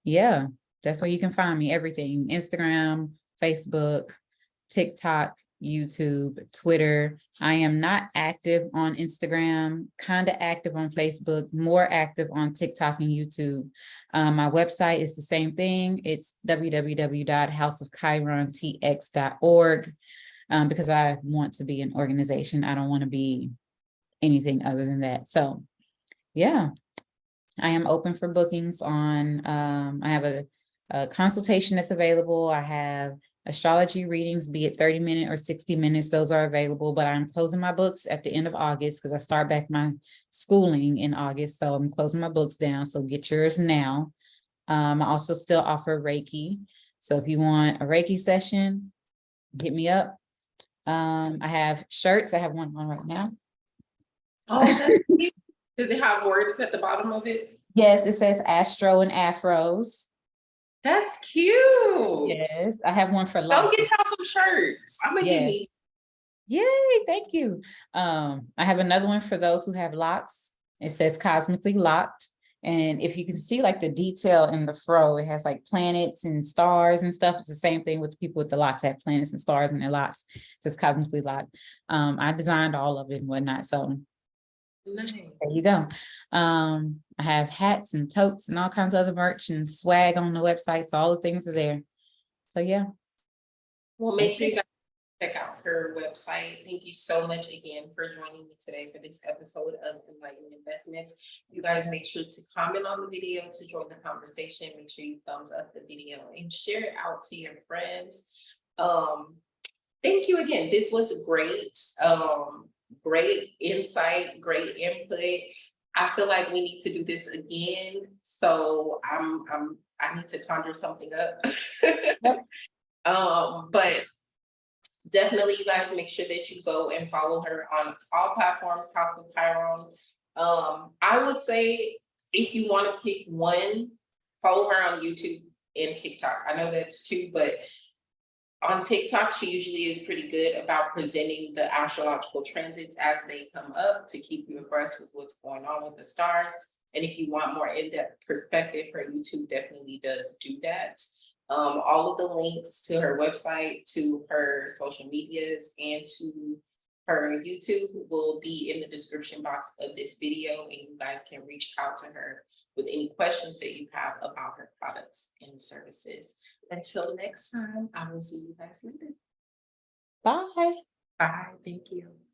yeah, that's where you can find me. Everything: Instagram, Facebook, TikTok, YouTube, Twitter. I am not active on Instagram, kind of active on Facebook, more active on TikTok and YouTube. My website is the same thing. It's www.houseofchirontx.org, because I want to be an organization. I don't want to be anything other than that. So yeah, I am open for bookings on, I have a consultation that's available. I have astrology readings, be it 30-minute or 60 minutes. Those are available, but I'm closing my books at the end of August because I start back my schooling in August. So I'm closing my books down. So get yours now. I also still offer Reiki. So if you want a Reiki session, hit me up. I have shirts. I have one on right now. Oh, that's cute. Does it have words at the bottom of it? Yes, it says Astro and Afros. That's cute. Yes, I have one for Go life. get y'all some shirts. I'm gonna give Yes. me. Yay, thank you. I have another one for those who have locks. It says Cosmically Locked. And if you can see like the detail in the fro, it has like planets and stars and stuff. It's the same thing with people with the locks, have planets and stars in their locks. It says Cosmically Locked. I designed all of it and whatnot. So Nice. there you go. I have hats and totes and all kinds of other merch and swag on the website. So all the things are there. So yeah. Well, make sure you guys check out her website. Thank you so much again for joining me today for this episode of Enlightened Investments. You guys make sure to comment on the video to join the conversation. Make sure you thumbs up the video and share it out to your friends. Thank you again. This was great. Great insight, great input. I feel like we need to do this again. So I need to conjure something up. But definitely, you guys make sure that you go and follow her on all platforms, House of Chiron. I would say if you want to pick one, follow her on YouTube and TikTok. I know that's two, but on TikTok, she usually is pretty good about presenting the astrological transits as they come up to keep you abreast with what's going on with the stars. And if you want more in-depth perspective, her YouTube definitely does do that. All of the links to her website, to her social medias, and to her YouTube will be in the description box of this video, and you guys can reach out to her with any questions that you have about her products and services. Until next time, I will see you guys later. Bye. Bye. Thank you.